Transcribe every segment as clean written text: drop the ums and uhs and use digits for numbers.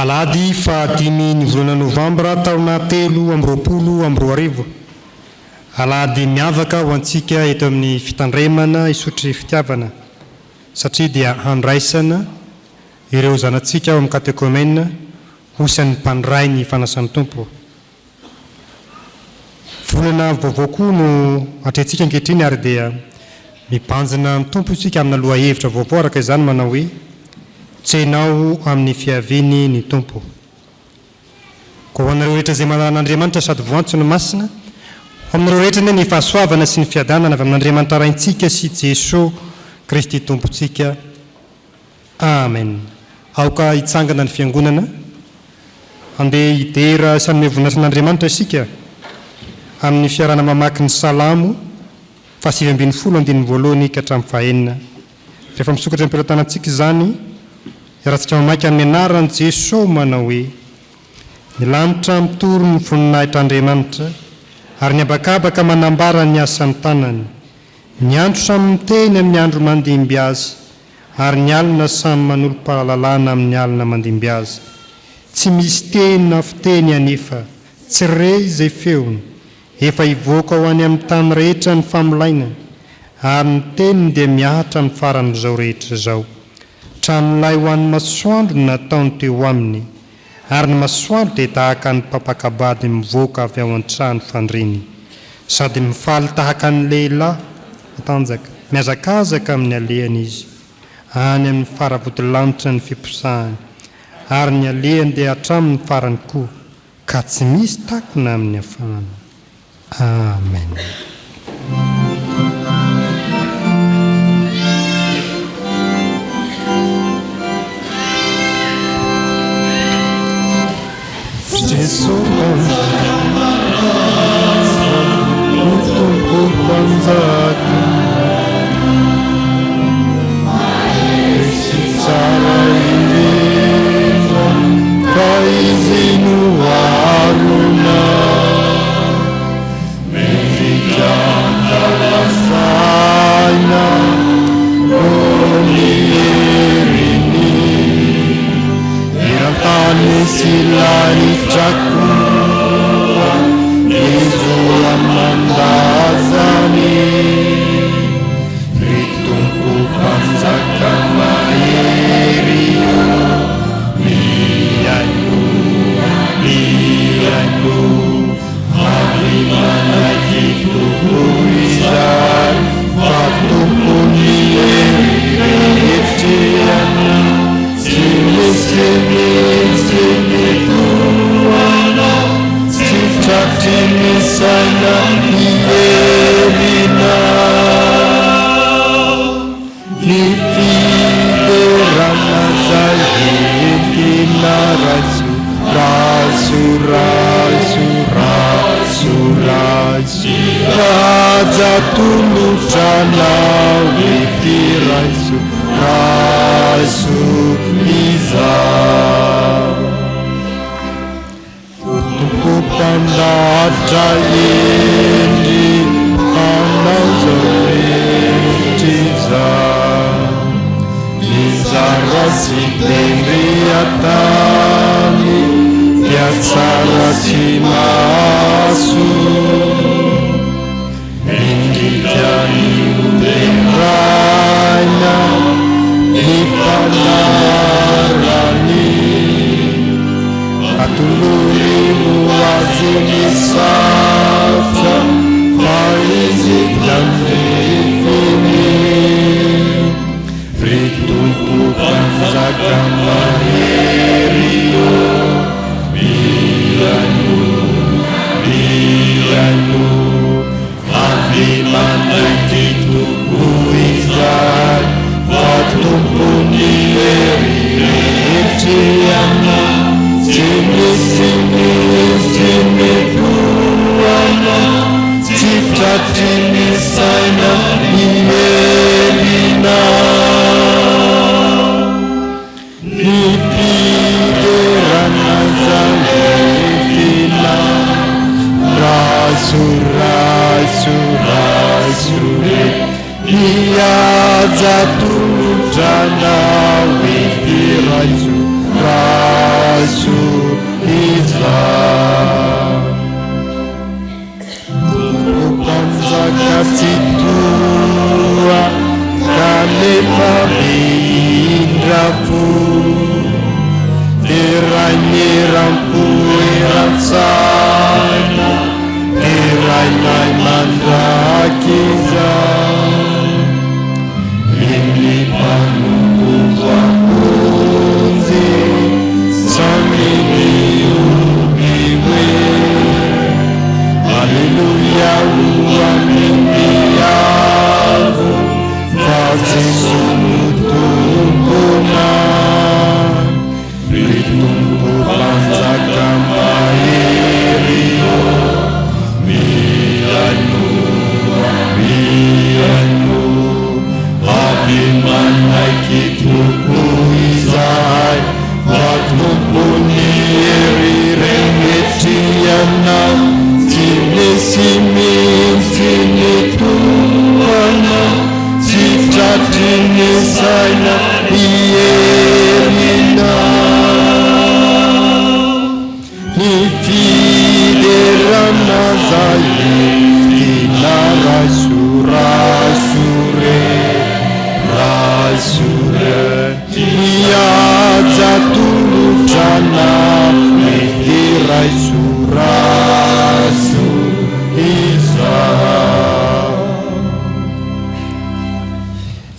Alady fa 5 ny volana novambra taona 3 alady miavaka ho antsika eto amin'ny fitandremana isotry fitiavana satria dia handraisana ireo zanatsika ao amin'ny katekomena hosan'ny mpandray ny fanasan'ny tompo. Volana vaovao koa no atrentsika ankehitriny ary dia mibanjina ny tompo isika amina loha hevitra vaovao araka izany manao hoe tsenao amin'ny fiaviny ny tompo. Ko hoanareo rehetra izay manan'Andriamanitra sady voantso ny masina, aminareo rehetra ny fahasoavana sy ny fiadanana avy amin'Andriamanitra raintsika sy Jesosy Kristy tompontsika. Amen. Aoka hitsangana ny fiangonana andeha hidera sy hanome voninahitran'Andriamanitra isika amin'ny fiarana mamaky ny salamo 520 ka hatramin'ny fahaenina. Rehefa misokatra am-pelantanantsika izany, iarahantsika mamaky amin'ny anaran'i Jesosy manao hoe: ny lanitra mitoro ny voninahitr'Andriamanitra ary ny abakabaka manambara ny asan'ny tanany. Ny andro samy miteny amin'ny andro mandimby azy ary ny alina samy manolo-pahalalana amin'ny alina mandimby azy. Tsy misy teny na fiteny anefa, tsy re izay feony, efa hivoaka ho any amin'ny tany rehetra ny famolaina, ary ny teniny dia miahatra amin'ny faran'izao rehetra izao. Tramin'ilay ho an'ny masoandro no nataony teo aminy, ary ny masoandro dia tahaka ny papakabady mivoaka avy ao an-trano fandriny, sady mifaly tahaka ny lehilahy matanjaka, miazakazaka amin'ny alehany izy, any amin'ny faravodilanitra ny fiposahany, ary ny alehany dia hatramin'ny farany koa, ka tsy misy takona amin'ny hafanana. Amen. Silani chakura Yezua mandazani Ritumpu panzaka maerio Miyanyu Havimana kitu kuizar Fatumpu niyeritiyana Sini tuana Sitratini sana Nierina Nifiderana Zahidina Rasu Raza tulutrana Witi Rasu Iza Tukupanda yendi Anauzoretiza Nizarasi Tendriatani Piazzarasi Masu Indijani Utemraina Nifanarani Atululimu azimisata Faizidamifini Ritumpu panzakamaherio Bilanu Avimana kitu uizai Fatumpu niyeritiyana Sini tuana Sitratini sana Nierina Nifiderana Zahidina Rasu Iyaza tulujana Witi Rasu raiso iza Panzakatsitua Kalefa Bindrafu Tiranyirampu Iransana Tirainai Mandrakiza Ini Panungkuwa Kunzi Samini Ubiwe Haleluya Uaminiavu Fazi Sumutumpuna Ritumpu Panzakamba Erio Mianu Abimanai Kituku Izai Vatumpuni Eri Rengetiana Tinesimi Tinituana Citatini Saina Ierina Nifiderana Zaye Dinara Surasure Rasure Yadzatuluchana Mehira Surasu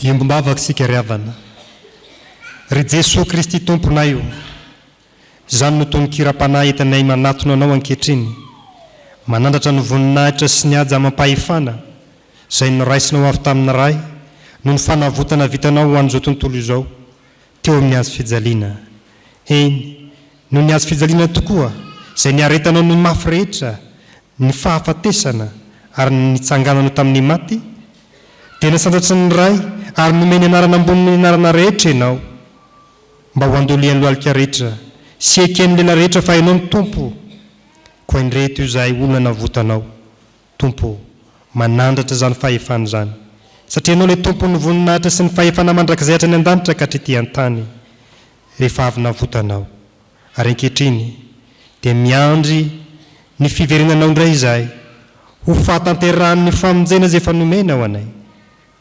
Iombom-bavaka sika ry havana ry Jesosy Kristy tomponay io izany no tononkira-panahy entinay manatona anao ankehitriny manandratra ny voninahitra sy ny aja mampahefana izay noraisinao avy tamina ray no ny fanavotana vitanao ho an'izao tontolo izao teo amin'ny azo fijaliana eny no ny azo fijaliana tokoa izay niaretanao ny mafy rehetra ny fahafatesana ary nitsanganano tamin'ny maty dia nasandratra ny ray ary nomeny anarana amboniny anarana rehetra ianao mba ho andolian'ny lohalika rehetra sy eken'ny lela rehetra fa hainao ny tompo koa indreto io izay olona navotanao tompo manandratra izany fahefana izany satria ianao ilay tompony voninahitra sy ny fahefana mandrakizay hatrany an-danitra ka hatrety an-tany rehefa avy navotanao ary ankehitriny dia miandry ny fiverenanao indray izay ho fahatanterahany famonjena izay efa nomena ao anay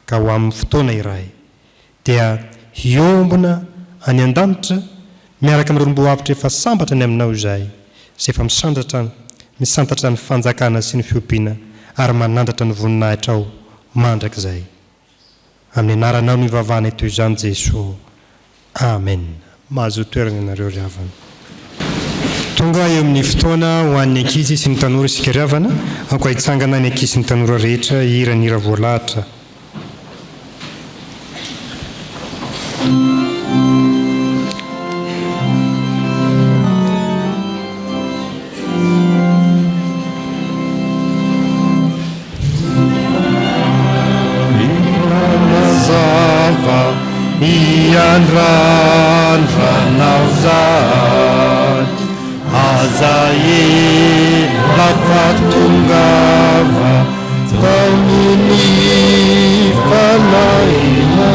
ka ho amin'ny fotoana iray dia hiombona any an-danitra miaraka amin'ny romboavitra efa sambatra ny aminao izay izay efa misantatra ny fanjakana sy ny fiompiana ary manandratra ny voninahitra ao mandrakizay amin'ny anaranao ny ivavahana eto izany Jesosy amen. Mahazo toerana ianareo ry havana. Tonga eo amin'ny fotoana ho an'ny ankizy sy ny tanora isika ry havana ako hitsangana ny ankizy sy ny tanora rehetra hiranira voalahatra. Nauzat Azai Lafatungava Tamini Fanaina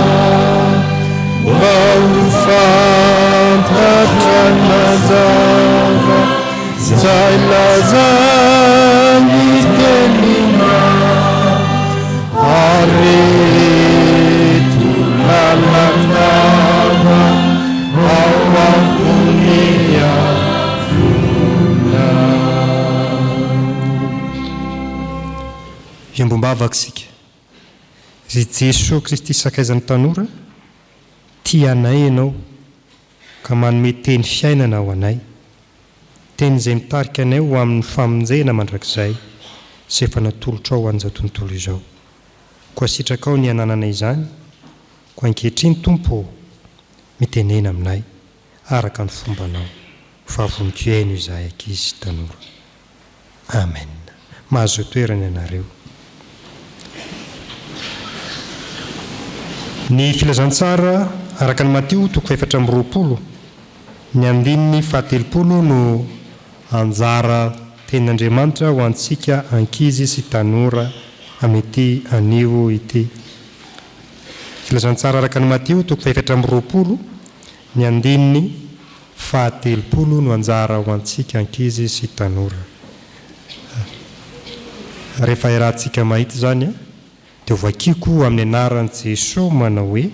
Baufantratranazava Zailazani Tenina Aretu Lalatava Awapunia Funa. Iombom-bavaka isika ry Jesosy Kristy sakaizan'ny tanora tia anay ianao ka manome teny fiainana ho anay teny izay mitarika anay ho amin'ny famonjena mandrakizay izay efa natolotra ao an'izao tontolo izao koa sitraka ao ny ananana izany koa ankehitriny tompo mitenena aminay araka ny fombanao favoniko aino izahay ankizy tanora amen. Mahazo toerana ianareo. Ny filazantsara araka ny Mateo 4:20 ny andininy 70 no anjara tenin'Andriamanitra ho antsika ankizy sy tanora amity anio ity. Filazantsara araka ny Mateo 4:20 ny andininy fahatelo-polo no anjara ho antsika ankizy sy tanora. Rehefa iarahantsika mahita izany dia ovakiko amin'ny anaran'i Jesosy manao hoe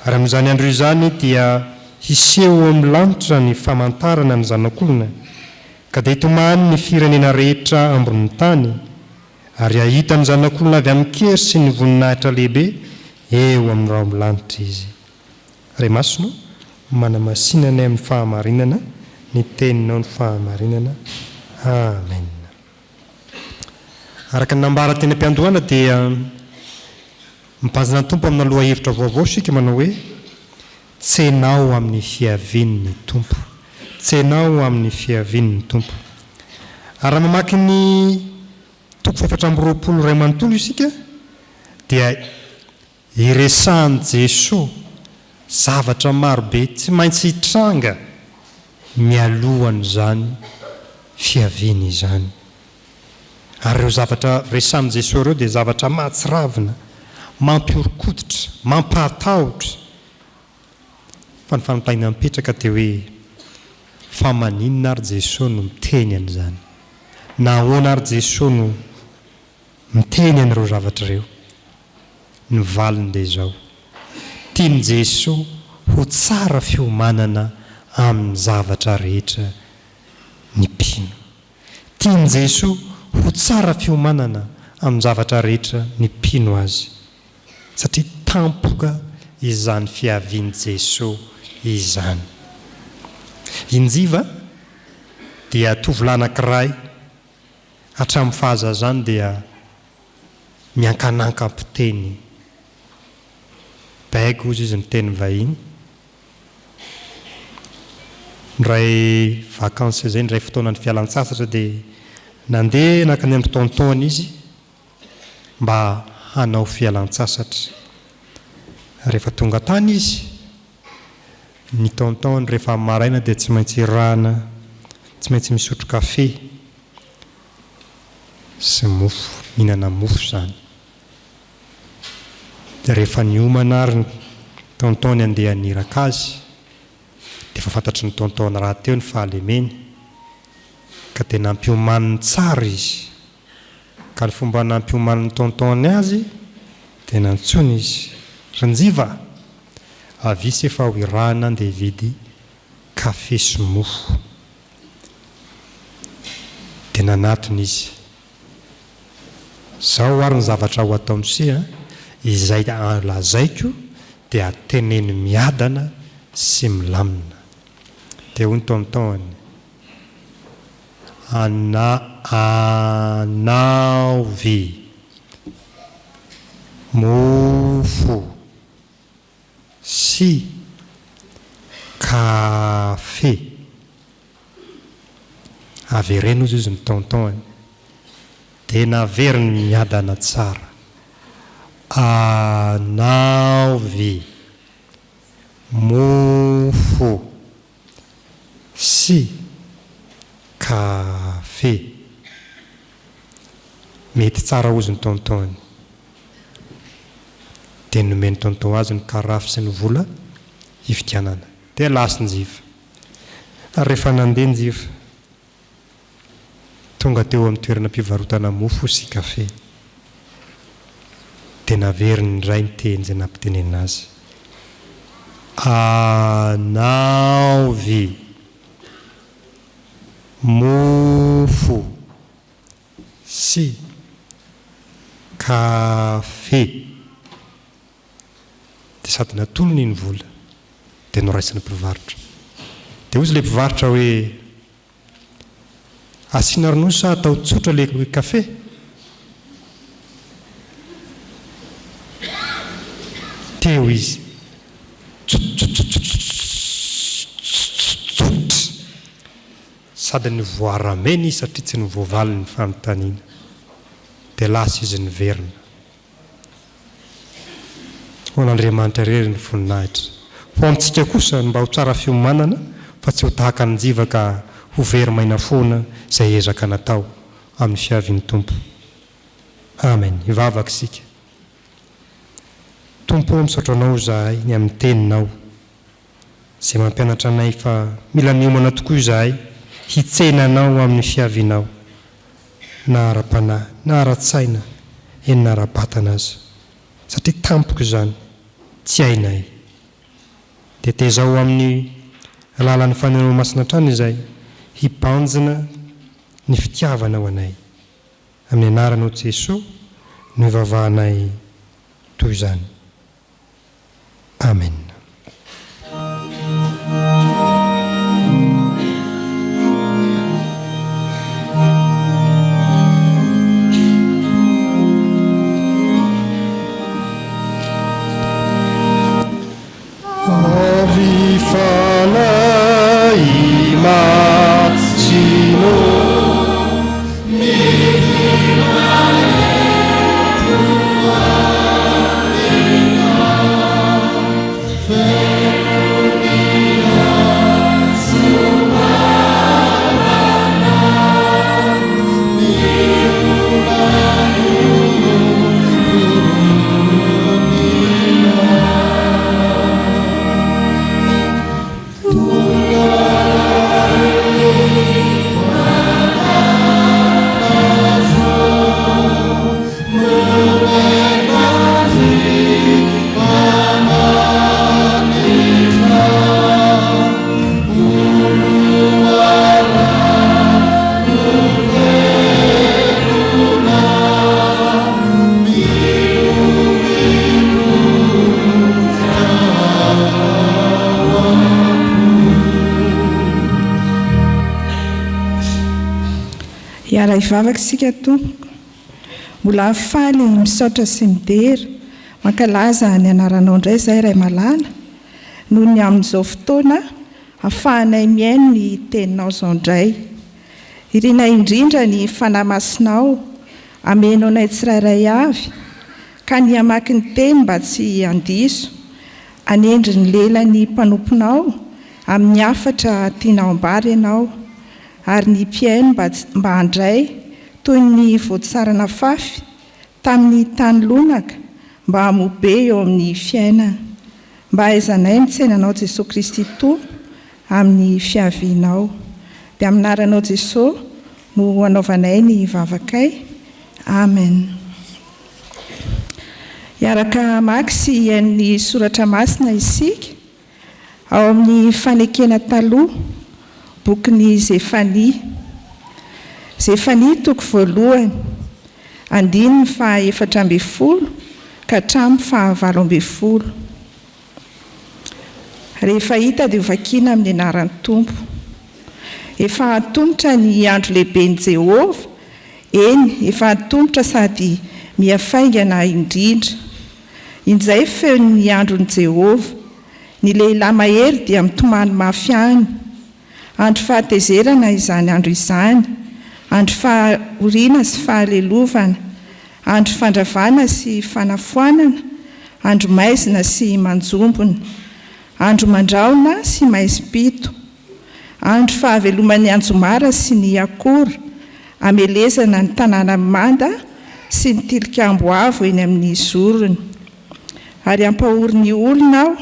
ary amin'izany andro izany dia hiseho amin'ny lanitra ny famantarana ny zanak'olona ka dia hitomany ny firenena rehetra ambonin'ny tany ary ahita ny zanak'olona avy amin'ny kery sy ny voninahitra lehibe eo amin'ny rao amin'ny lanitra izy. Ray masino manamasinana amin'ny fahamarinana ny teninao ny fahamarinana. Amen. Araka ny nambara teny am-piandohana dia mipanjina ny tompo amin'ny aloha hevitra vaovao sika manao hoe tsenao amin'ny fiavin'ny tompo, tsenao amin'ny fiavin'ny tompo. Ary mamaky ny toko 720 ray manontolo isika dia iresahan'i Jesosy zavatra marobe tsy maintsy hitranga mialohan'izany fiaviana izany. Ary ireo zavatra resahan'i Jesosy ireo dia zavatra mahatsiravina, mampiorokoditra, mampahatahotra. Fa ny fanontaniana mipetraka dia hoe fa maninona ary Jesosy no miteny an'izany? Na ahoana ary Jesosy no miteny an'ireo zavatra ireo? Ny valiny dia izao: tiany Jesosy ho tsara fiomanana amin'ny zavatra rehetra ny mpino. Tiany Jesosy ho tsara fiomanana amin'ny zavatra rehetra ny mpino azy, satria tampoka izany fiaviany Jesosy izany. Injiva dia tovolahy anankiray hatramin'ny fahazazany dia miankananka ampiteny baigo izy ny teny vahiny. Ndray vakansy izay, ndray fotoanany fialan-tsasatra dia nandeha nakany amin'ny tonton izy mba hanao fialan-tsasatra. Rehefa tonga tany izy, ny tonton rehefa maraina dia tsy maintsy irahana, tsy maintsy misotro kafe sy mofo, mihinana mofo izany. Dia rehefa niomana ary ny tonton andeha niraka azy dia efa fantatry ny tonton raha teo ny fahalemeny ka dia nampiomaniny tsara izy. Ka ny fomba nampiomaniny tonton azy dia nantsony izy: ranjiva, avisy efa ho irahana dia hividy kafe sy mofo. Dia nanatony izy: zao ary ny zavatra ho ataony sia izay lazaiko dia teneny miadana sy milamina. Dia hoy ny tonton: anaovy mofo sy kafe. Avereno izy ny tonton dia naveriny miadana tsara. Anaovy mofo sy kafe. Mety tsara ozy ny tonton dia nomeny tonton azy ny karafy sy ny vola hividianana. Dia lasa ny jiva. Ary rehefa nandeha ny jiva tonga teo amin'ny toerana mpivarotana mofo sy kafe dia naveriny indray ny teny izay nampitenena azy: anaovy mofo sy kafe. Dia sady natolony ny vola dia noraisiny mpivarotra. Dia ozy ilay mpivarotra hoe: asiana ronono sa atao tsotra ilay kafe? Teo izy: sady ny voaramena izy satria tsy ny voavaly ny fanontaniana. Dia lasa izy niverina. Ho an'Andriamanitra irery ny voninahitra. Ho amintsika kosa mba ho tsara fiomanana fa tsy ho tahaka ny jiva ka ho very maina foana izay ezaka natao amin'ny fiavin'ny tompo. Amen. Ivavaka isika. Tompo, misaotra anao zahay ny amin'ny teninao izay mampianatra anay fa mila miomana tokoa izahay hitsenanao amin'ny fiavinao na ara-panahy na ara-tsaina eny na ara-batana azy satria tampoko izany tsy hainay dia tezao amin'ny alalan'ny fanehoana masina trany izay hibanjina ny fitiavana ho anay amin'ny anaranao Jesosy no ivavahanay toy izany. Amen. Ave falai Massimo Iara ivavaka sika tompoko, mbola faly misaotra sy midera, mankalaza ny anaranao indray izay iray malala, noho ny amin'izao fotoana ahafahanay miaino ny teninao izao indray. Iriana indrindra ny fanahy masinao, amenao anay tsirairay avy, ka ny hamaky ny teny mba tsy handiso, anendry ny lelan'ny mpanomponao amin'ny hafatra tianao ambary ianao, ary ny mpiaino mba handray toy ny voatsarana fafy tamin'ny tany lonaka mba hamobe eo amin'ny fiainana. Mba haizanay mitsenanao Jesosy Kristy Tompo amin'ny fiavianao. Dia amin'ny anaranao Jesosy no anaovanay ny vavakay. Amen. Iaraka mamaky sy hiain'ny soratra masina isika ao amin'ny fanekena taloha bokin'ny Zefania. Zefania toko voalohany, 4:4 ka hatramin'ny 9:20. Rehefa hita dia hovakiana amin'ny anaran'ny Tompo. Efa hatombotra ny andro lehiben'i Jehovah, eny efa hatombotra sady mihafaingana indrindra. Inzay feon'ny andron'i Jehovah, ny lehilahy mahery dia mitomany mafy any. Andro fahatezerana izany andro izany, andro fahoriana sy fahalelovana, andro fandravana sy fanafoanana, andro maizina sy manjombona, andro mandraona sy maizim-pito, andro fahaveloman'ny anjomara sy ny akora, amelezana ny tanàna manda sy ny tilikambo avo eny amin'ny zorony. Ary ampahory ny olona aho,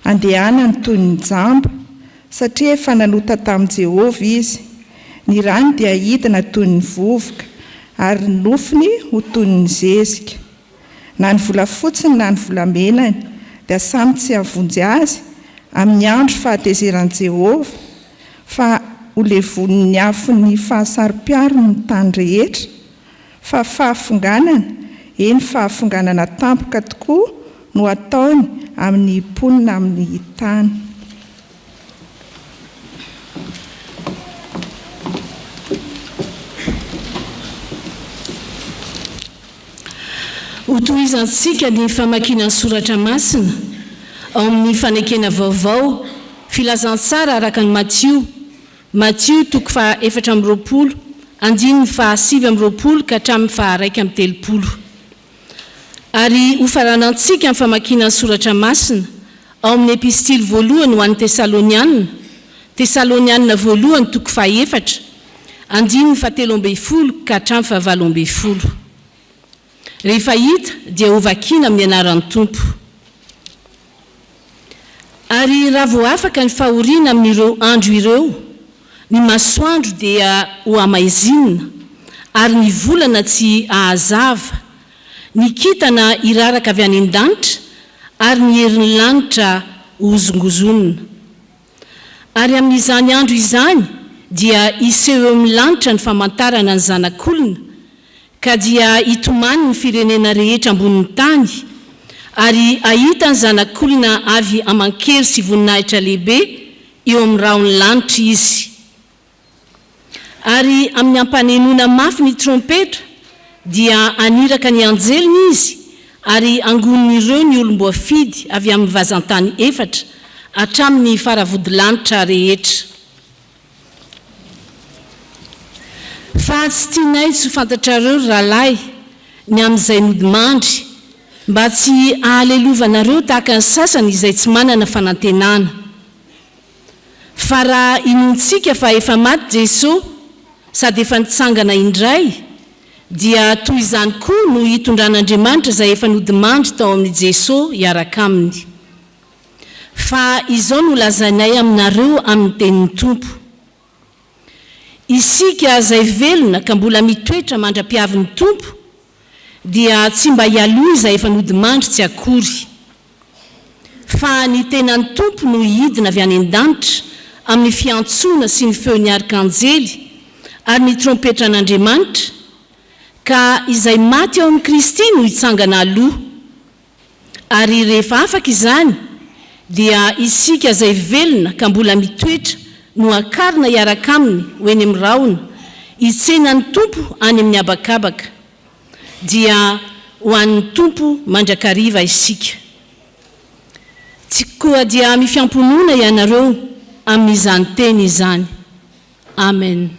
andehanany toy ny jamba, satria efa nanota tamin'i Jehovah izy. Ny rano dia hidina toy ny vovoka, ary ny nofiny ho toy ny zezika. Na ny volafotsiny na ny volamenany dia samy tsy havonjy azy amin'ny andro fahatezeran'i Jehovah, fa ho levon'ny afon'ny fahasaro-piarony ny tany rehetra, fa fahafonganana, eny fahafonganana tampoka tokoa no ataony amin'ny mponina amin'ny tany. Hotohizantsika ny famakiana ny soratra masina ao amin'ny fanekena vaovao filazantsara araka ny Matthieu toko 4:20, 9:20 ka hatramin'ny 1:30. Ary ho faranantsika ny famakiana ny soratra masina ao amin'ny epistily voalohany ho an'ny Tesalonianina voalohany toko 4, 9:17 ka hatramin'ny 9:20. Rehefa hita dia hovakiana amin'ny anaran'ny Tompo. Ary raha vao afaka ny fahoriana amin'ireo andro ireo, ny masoandro dia ho amaizinina ary ny volana tsy ahazava, ny kitana iraraka avy any an-danitra ary ny herin'ny lanitra hozongozonina. Ary amin'izany andro izany dia iseho eo amin'ny lanitra ny famantarana ny zanak'olona, ka dia hitomany ny firenena rehetra ambonin'ny tany, ary ahita ny zanak'olona avy aman-kery sy voninahitra lehibe eo amin'ny rahon'ny lanitra izy. Ary amin'ny ampanenona mafy ny trompetra dia aniraka ny anjeliny izy, ary angonon'ireo ny olom-boafidy avy amin'ny vazantany efatra hatramin'ny faravodilanitra rehetra. Fa tsy tianay tsy ho fantatrareo rahalahy ny amin'izay nodimandry, mba tsy ahaleelovanareo tahaka ny sasany izay tsy manana fanantenana. Fa raha inontsika fa efa maty Jesosy sady efa nitsangana indray, dia toy izany koa no hitondran'Andriamanitra izay efa nodimandry tao amin'ny Jesosy hiaraka aminy. Fa izao no lazainay aminareo amin'ny tenin'ny Tompo. Isika izay velona ka mbola mitoetra mandra-piavin'ny Tompo, dia tsy mba hialoha izay efa nodimandry tsy akory. Fa ny tenan'ny Tompo no hidina avy any an-danitra amin'ny fiantsoana sy ny feon'ny arkanjely ary ny trompetra an'Andriamanitra, ka izay maty ao amin'ny Kristy no hitsangana aloha. Ary rehefa afaka izany, dia isika izay velona ka mbola mitoetra no akarina hiaraka aminy hoeny amin'ny rahona, hitsenan'ny Tompo any amin'ny habakabaka, dia ho an'ny Tompo mandrakariva isika. Tsy koa dia mifiamponona ianareo amin'izany teny izany. Amen.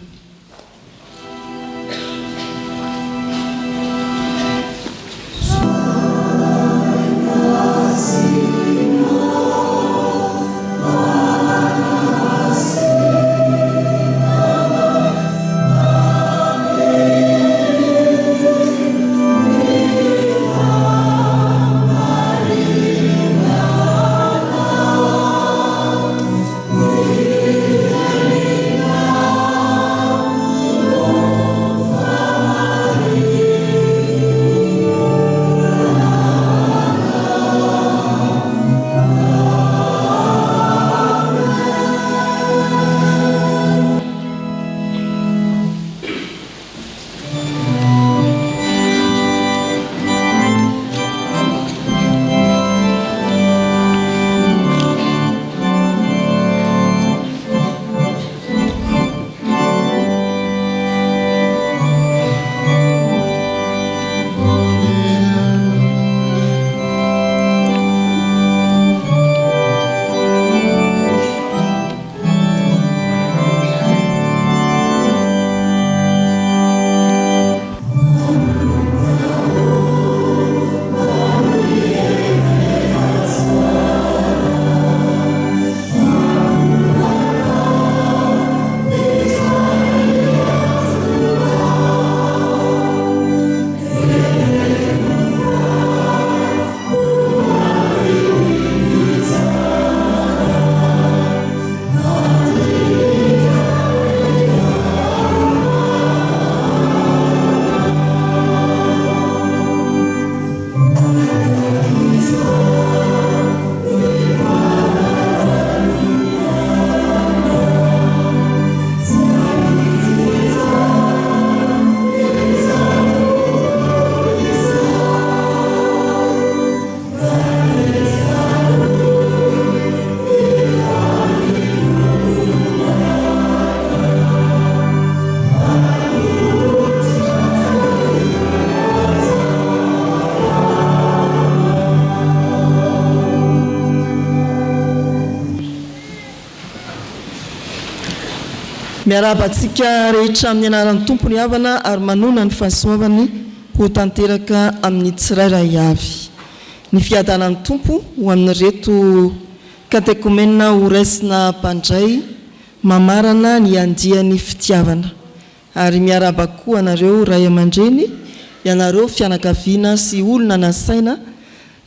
Miarabantsika rehetra amin'ny anaran'ny Tompo ny havana ary manona ny fahasoavany ho tanteraka amin'ny tsirairay avy. Ny fiadanan'ny Tompo ho amin'ny reto katekomenina ho raisina mpandray mamarana ny andian'ny fitiavana. Ary miaraba koa anareo ray aman-dreny, ianareo fianakaviana sy olona nasaina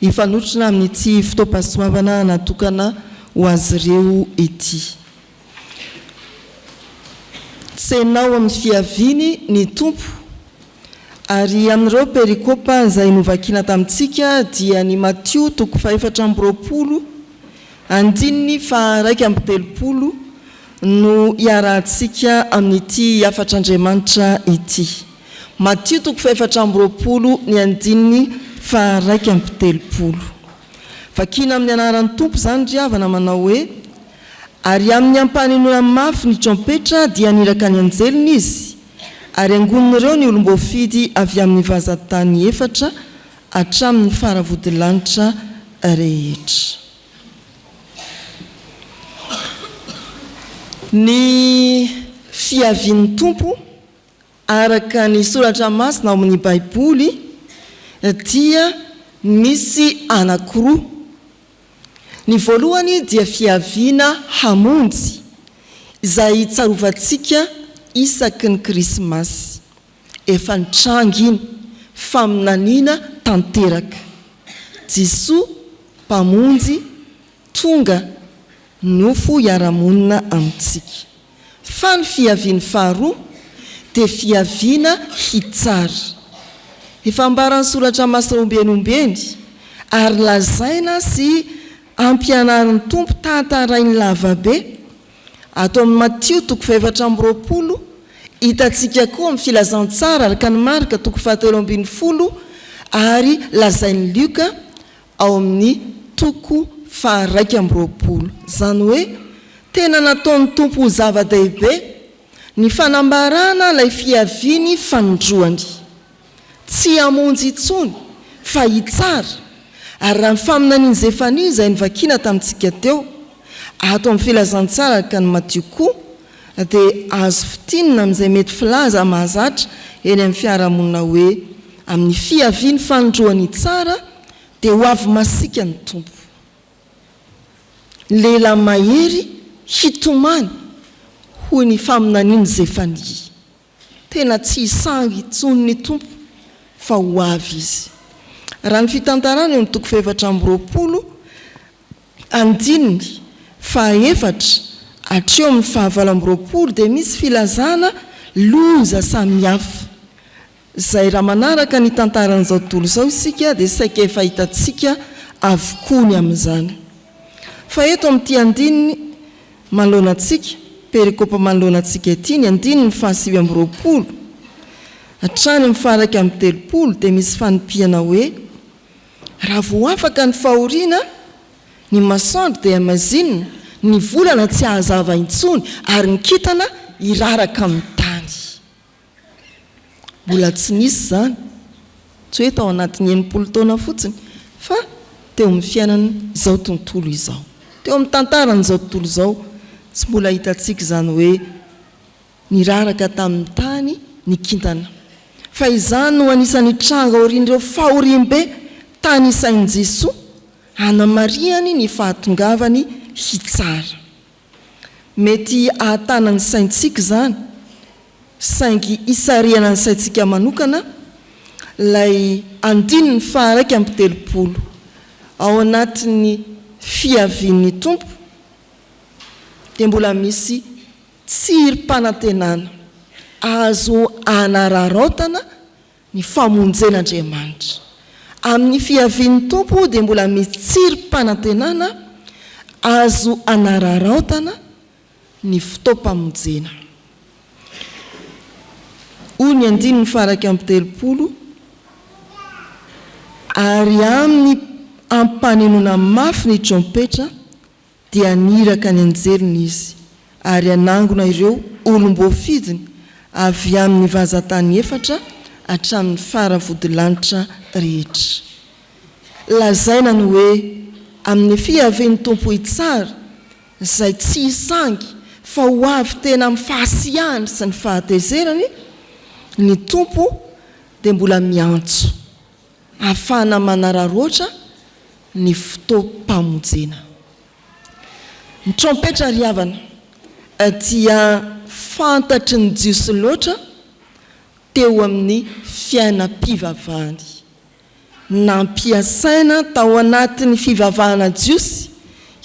hifanotrona amin'ny tsy fitoam-pahasoavana natokana ho azy ireo ity. Tsenao amin'ny fiaviany ny tompo, ary amin'ireo perikopa izay novakiana tamintsika dia ny Matio 4:20 andininy 2:30 no iarahantsika amin'ity afatr'Andriamanitra ity. Matio 4:20 ny andininy 2:30. Vakina amin'ny anaran'ny tompo zany ry havana manao hoe: ary amin'ny ampaninoana mafy ny trompetra dia niraka ny anjeliny izy, ary angonin'ireo ny olom-boafidy avy amin'ny vazan-tany 4 hatramin'ny faravodilanitra rehetra. Ny fiavian'ny tompo araka ny soratra masina ao amin'ny Baiboly dia misy anankiroa. Ny voalohany dia fiaviana hamonjy izay tsarovantsika isaky ny Krismasy. Efa nitrangy iny faminaniana tanteraka. Jesoa mpamonjy tonga nofo iaramonina amintsika. Fa ny fiaviany faharoa dia fiaviana hitsara. Efa ambaran'ny soratra masina ombenombeny ary lazaina sy ampianarin'ny tompo tantarainy lavabe ato amin'ny Matio 4:20 hitantsika koa amin'ny filazantsara araka ny Marka 7:20 ary lazain'ny Luka ao amin'ny 2:20. Zany hoe tena nataon'ny tompo ho zava-dehibe ny fanambarana ilay fiaviany fanondroany. Tsy hamonjy intsony fa hitsara. Ary raha ny faminaniany Zefania izay nivakiana tamintsika teo ato amin'ny filazantsara araka ny Matio koa dia azo fitinina amin'izay mety filaza mahazatra eny amin'ny fiarahamonina hoe amin'ny fiaviany fanondroany tsara dia ho avy masika ny tompo. Lehilahy mahery hitomany hoy ny faminaniany Zefania. Tena tsy hisangy intsony ny tompo fa ho avy izy. Raha ny fitantarana eo amin'ny 4:20 andininy 4 hatreo amin'ny 20 dia misy filazana loza samihafa. Izay raha manaraka ny tantaran'izao tontolo izao isika dia saika efa hitantsika avokoa ny amin'izany. Fa eto amin'ity andininy manoloanantsika, perikopa manoloanantsika ity ny andininy 7:20 hatrany amin'ny 2:30 dia misy fanompiana hoe: raha vao afaka ny fahoriana, ny masoandro dia mazinina, ny volana tsy ahazava intsony ary ny kintana iraraka amin'ny tany. Mbola tsy nisy zany, tsy hoe tao anatin'ny 80 taona fotsiny, fa teo amin'ny fiainana izao tontolo izao, teo amin'ny tantaran'izao tontolo izao, tsy mbola hitantsika zany hoe niraraka tamin'ny tany ny kintana. Fa izany no anisan'ny tranga aorian'ireo fahorim-be tany isain'i Jesoa hanamariany ny fahatongavany hitsara. Mety ahatana ny saintsika zany, saingy isariana ny saintsika manokana, lay andininy 2:30 ao anatin'ny fiavian'ny tompo dia mbola misy tsirim-panantenana azo anararaotana ny famonjen'Andriamanitra. Amin'ny fiavian'ny tompo dia mbola misy tsirim-panantenana azo anararaotana ny fotoam-pamonjena. Hoy ny andininy 2:30 ary amin'ny ampaninoana mafy ny trompetra dia niraka ny anjeliny izy, ary anangona ireo olom-boafidiny avy amin'ny vazan-tany 4 hatramin'ny faravodilanitra rehetra. Lazaina ny hoe amin'ny fiavian'ny tompo hitsara izay tsy hisangy fa ho avy tena amin'ny fahasiahany sy ny fahatezerany, ny tompo dia mbola miantso ahafahana manararoatra ny fotoam-pamonjena. Ny trompetra ry havana dia fantatry ny jiosy loatra teo amin'ny fiainam-pivavahany. Nampiasaina tao anatin'ny fivavahana jiosy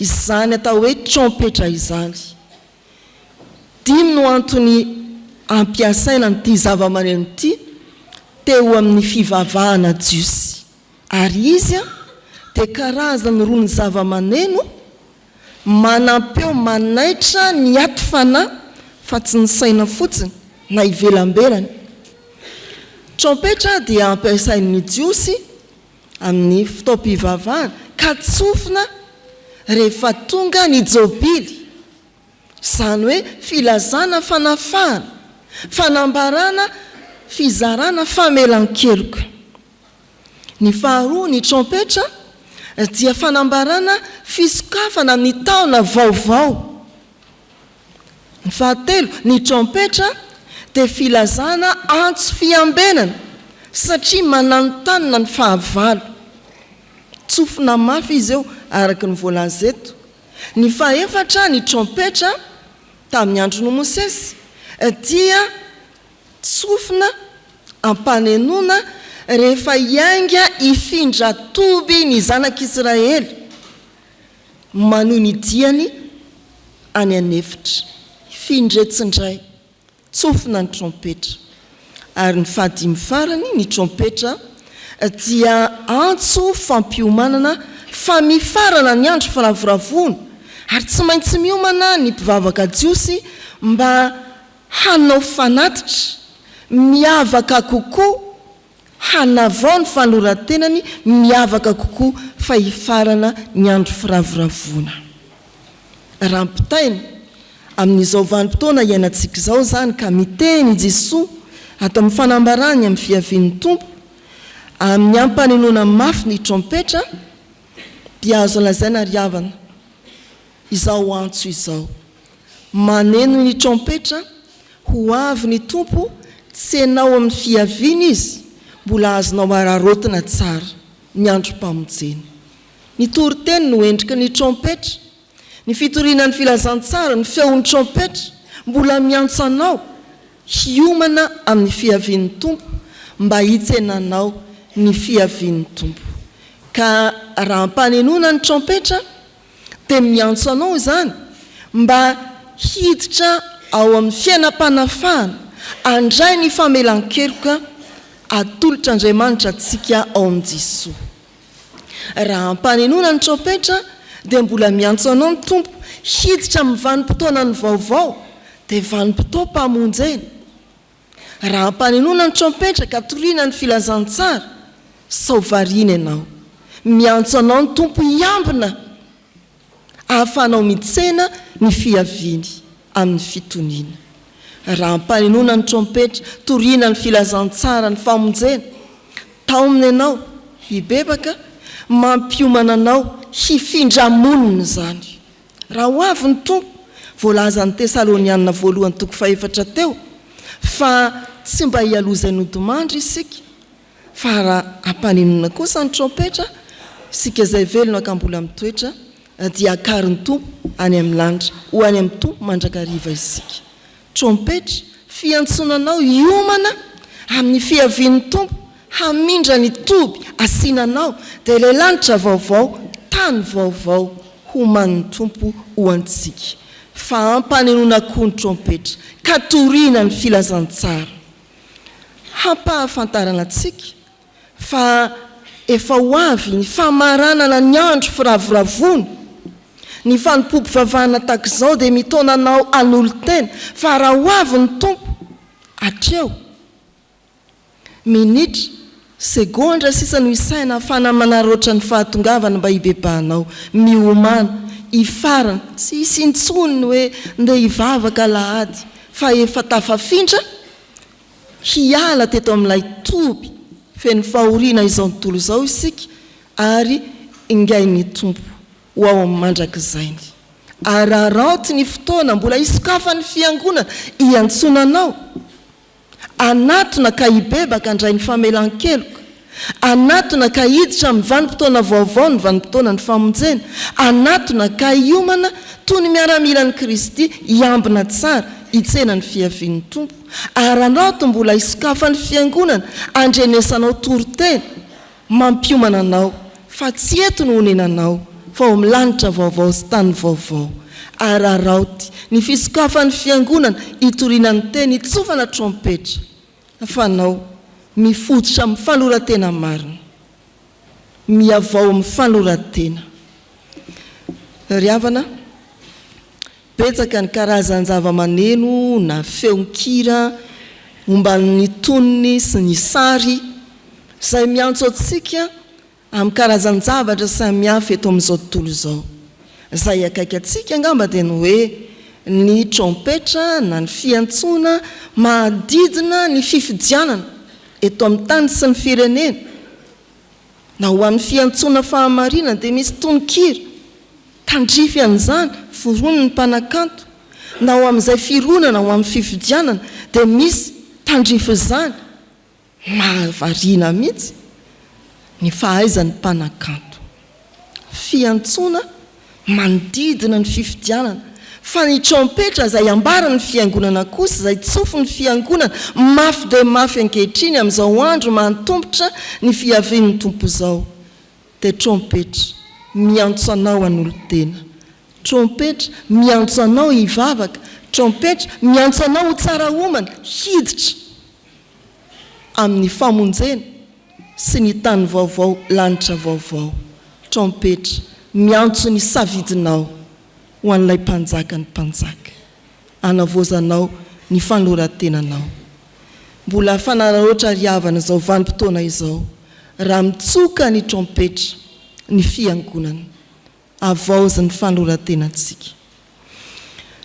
izany atao hoe trompetra izany. Dimy no antony ampiasaina n'ity zava-maneno ity teo amin'ny fivavahana jiosy. Ary izy dia karazany roa ny zava-maneno manampeo manaitra ny ato fanahy fa tsy ny saina fotsiny na ivelambelany. Trompetra dia ampiasain'ny jiosy amin'ny fitaom-pivavahana ka tsofina rehefa tonga ny jobily, izany hoe filazana fanafahana, fanambarana fizarana famelan-keloka. Ny faharoa ny trompetra dia fanambarana fisokafana amin'ny taona vaovao. Ny fahatelo ny trompetra dia filazana antso fiambenana satria mananontany ny fahavalo. Tsofina mafy izy eo araka ny voalaza eto. Ny fahaefatra ny trompetra tamin'ny andro no Mosesy dia tsofina ampanenona rehefa ianga ifindra toby ny zanak'Israely manohy ny diany any anefitra. Ifindretsin-dray tsofina ny trompetra. Ary ny fahadimy farany ny trompetra dia antso fampiomanana famifarana ny andro firavoravona, ary tsy maintsy miomana ny mpivavaka jiosy mba hanao fanatitra miavaka kokoa, hanavao ny fanorantenany miavaka kokoa fa hifarana ny andro firavoravona. Rampitaina amin'izao vanim-potoana iainantsika izao zany ka miteny Jesosy atao amin'ny fanambarany amin'ny fiavian'ny Tompo amin'ny ampanenona mafy ny trompetra dia azo lazaina ry havana izao antso izao. Maneno ny trompetra ho avy ny Tompo, tsy ianao amin'ny fiaviana izy mbola azonao ararotina tsara ny androm-pamonjena. Ny toriteny no endrika ny trompetra, ny fitoriana ny filazantsara ny feon'ny trompetra mbola miantso anao hiomana amin'ny fiavian'ny Tompo mba hitsenanao ny fiavian'ny Tompo. Ka raha ampanenona ny trompetra dia miantso anao izany mba hiditra ao amin'ny fiainam-panafahana, andray ny famelan-keloka atolotra Andriamanitra antsika ao amin'ny Jesosy. Raha ampanenona ny trompetra dia mbola miantso anao ny Tompo hiditra amin'ny vanim-potoana ny vaovao dia vanim-potoam-pamonjena. Raha ampanenona ny trompetra ka toriana ny filazantsara, sao variana ianao, miantso anao ny Tompo hiambina ahafahanao mitsena ny fiaviany amin'ny fitoniana. Raha ampanenona ny trompetra toriana ny filazantsara ny famonjena, taomina ianao hibebaka mampiomana anao hifindramonina zany. Raha ho avy ny Tompo, voalaza ny Tesalonianina 1:4 teo fa tsy mba hialozany odimandry isika fa raha ampanenona kosa ny trompetra, isika izay velona ka mbola mitoetra dia akarin'ny Tompo any amin'ny lanitra ho any amin'ny Tompo mandrakariva isika. Trompetra fiantsonanao hiomana amin'ny fiavian'ny Tompo, hamindra ny toby asinanao dia ilay lanitra vaovao, tany vaovao homan'ny Tompo ho antsika. Fa ampanenona koa ny trompetra ka toriana ny filazantsara, hampahafantarana antsika fa efa ho avy ny famaranana ny andro firavoravona. Ny fanompoam-pivavahana tahaka izao dia mitona anao an'olo-tena, fa raha ho avy ny Tompo hatreo minitra, segondra sisa no isaina ahafana manaroatra ny fahatongavana mba hibebahanao, miomana, hifarana, tsy hisy intsony hoe ndeha hivavaka lahady, fa efa tafafindra hiala teto amin'ilay toby feno fahoriana izao tontolo izao isika, ary ingainy Tompo ho ao amin'ny mandrakizainy. Araraoty ny fotoana mbola hisokafa ny fiangonana hiantsonanao, anatona ka hibebaka andray ny famelan-keloka, anatona ka hiditra amin'ny vanim-potoana vaovao ny vanim-potoana ny famonjena, anatona ka hiomana toy ny miaramila ny Kristy hiambina tsara hitsena ny fiavian'ny Tompo. Ary anao mbola hisokafa ny fiangonana andrenesanao toritena mampiomana anao, fa tsy eto no honenanao fa ho milanitra vaovao sy tany vaovao araraoty ny fisokafan'ny fiangonana itorinany teny itsofana trompetra afanao mifototra amin'ny fanoratena marina miavao amin'ny fanoratena ry havana betsaka ny karazany zava-maneno na feonkira momban'ny tonony sy ny sary izay miantso antsika amin'ny karazany zavatra samihafa eto amin'izao tontolo izao izay akaiky atsika angamba dia ny hoe ny trompetra na ny fiantsoana mahadidina ny fifidianana eto amin'ny tany sy ny firenena na ho amin'ny fiantsoana fahamarinana dia misy tononkira tandrify an'izany foronony ny mpanakanto na ho amin'izay fironana ho amin'ny fifidianana dia misy tandrify izany mahavariana mihitsy ny fahaizan'ny mpanakanto fiantsoana manodidina ny fifidianana fa ny trompetra izay ambarany fiangonana kosa izay tsofo ny fiangonana mafy dia mafy ankehitriny amin'izao andro mantompotra ny fiavian'ny tompo izao dia trompetra miantso anao an'olon-tena trompetra miantso anao hivavaka trompetra miantso anao ho tsara homana hiditra amin'ny famonjena sy ny tany vaovao lanitra vaovao trompetra miantso ny savidinao ho an'ilay mpanjaka ny mpanjaka anavozanao ny fanoratenanao mbola fanaraotra riavana izao vanim-potoana izao raha mitsoka ny trompetra ny fiangonana avaozy ny fanoratenantsika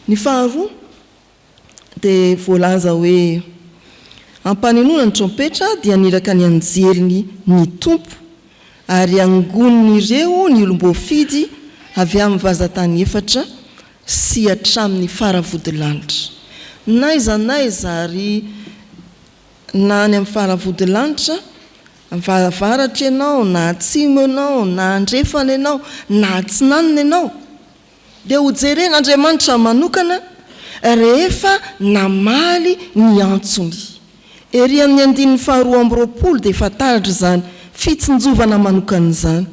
ny faharoa dia voalaza hoe ampanenona ny trompetra dia niraka ny anjeliny ny tompo ary angonon'ireo ny olom-boafidy avy amin'ny vazatany efatra sy hatramin'ny faravodilanitra naiza ary na ny amin'ny faravodilanitra vavaratra ianao na atsimo ianao na andrefana ianao na atsinanina ianao dia ho jeren'Andriamanitra manokana rehefa namaly ny antsony ery amin'ny andininy faharoa amby roapolo dia fantaratra izany fitsinjovana manokan'izany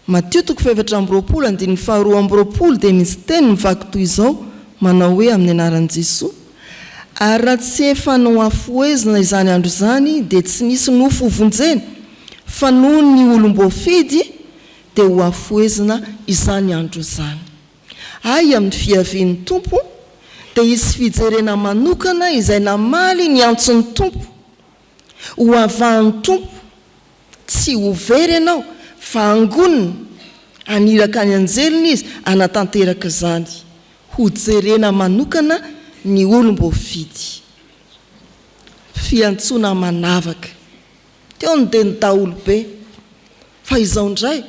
Mateo 7:20 andininy faharoa amby roapolo dia misy teny mivaky toy izao manao hoe amin'ny anaran'i Jesosy ary raha tsy efa no afoezina izany andro izany dia tsy nisy nofo hovonjeny fa noho ny olom-boafidy dia ho afoezina izany andro izany ay amin'ny fiavian'ny tompo dia hisy fijerena manokana izay namaly ny antson'ny tompo ho avahan'ny tompo tsy ho very ianao fa angonina aniraka ny anjeliny izy anatanteraka izany ho jerena manokana ny olom-boafidy fiantsoana manavaka teo ny dia ny daolobe fa izao indray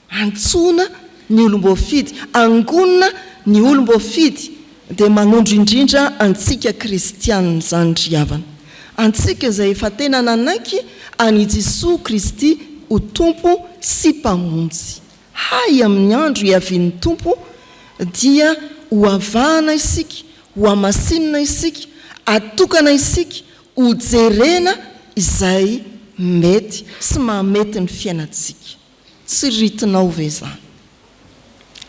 antsoina ny olom-boafidy angonina ny olom-boafidy dia manondro indrindra antsika kristianina izany riavana antsika izay efa tena nanaiky any Jesosy Kristy ho tompo sy mpamonjy hay amin'ny andro hiavian'ny tompo dia ho avahana isika ho amasinina isika atokana isika ho jerena izay mety sy mahamety ny fiainantsika tsy ritinao ve zany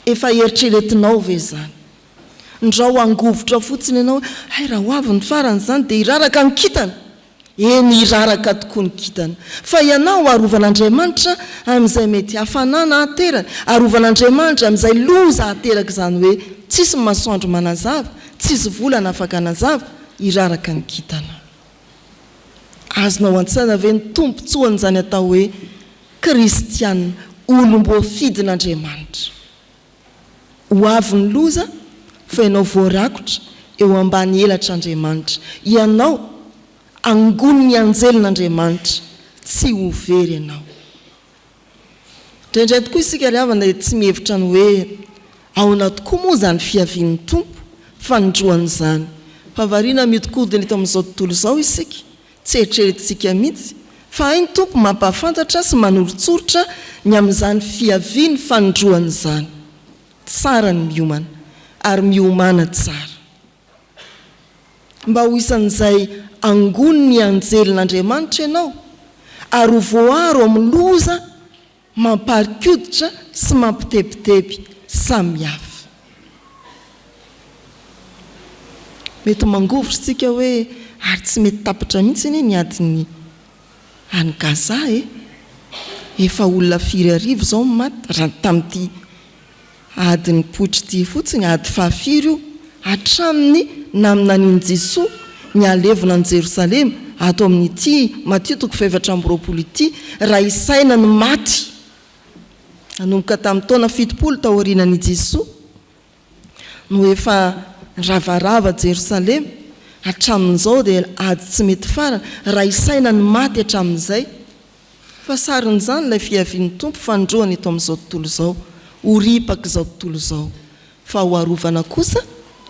efa eritreretinao ve zany ndrao angovotra fotsiny ianao hay raha ho avy ny farany izany dia iraraka ny kitana eny iraraka tokoa ny kitana fa ianao arovan'Andriamanitra amin'izay mety hafanana aterany arovan'Andriamanitra amin'izay loza ateraka izany hoe tsisy masoandro manazava tsisy volana afaka anazava iraraka ny kitana azonao antsaina ve ny tompontsoan'izany atao hoe kristianina olom-boafidin'Andriamanitra ho avy ny loza fa ianao voarakotra eo ambany elatr'Andriamanitra ianao angoniny anjelin'Andriamanitra tsy ho very ianao indraindray tokoa isika riavana dia tsy mihevitra ny hoe aona tokoa moa izany fiavian'ny tompo fanindroan'izany fa variana miodikodina eto amin'izao tontolo izao isika tsy eritreretintsika mihitsy fa hay ny tompo mampahafantatra sy manorotsorotra ny amin'izany fiaviany fanindroan'izany tsara ny miomana ary miomana tsara mba ho isan'izay angony ny anjelin'Andriamanitra ianao ary ho voaro amin'ny loza mamparikoditra sy mampitepitepy samihafa. Mety mangovitra tsika hoe ary tsy mety tapitra mihitsy ny adiny any Gaza efa olona 4 zao maty raha tamin'ity adiny poitra ity fotsiny ady 4 hatraminy naminan'iny Jesoa ny alevina ny Jerosalema ato amin'ity Matthieu 7:20 ity raha isaina ny maty nanomboka tamin'ny taona 70 taorianan'i Jesoa no efa ravarava Jerosalema hatramin'izao dia ady tsy mety farana raha isaina ny maty hatramin'izay fa sarin'izany ilay fiavian'ny tompo fandroany eto amin'izao tontolo izao horipaka izao tontolo izao fa ho arovana kosa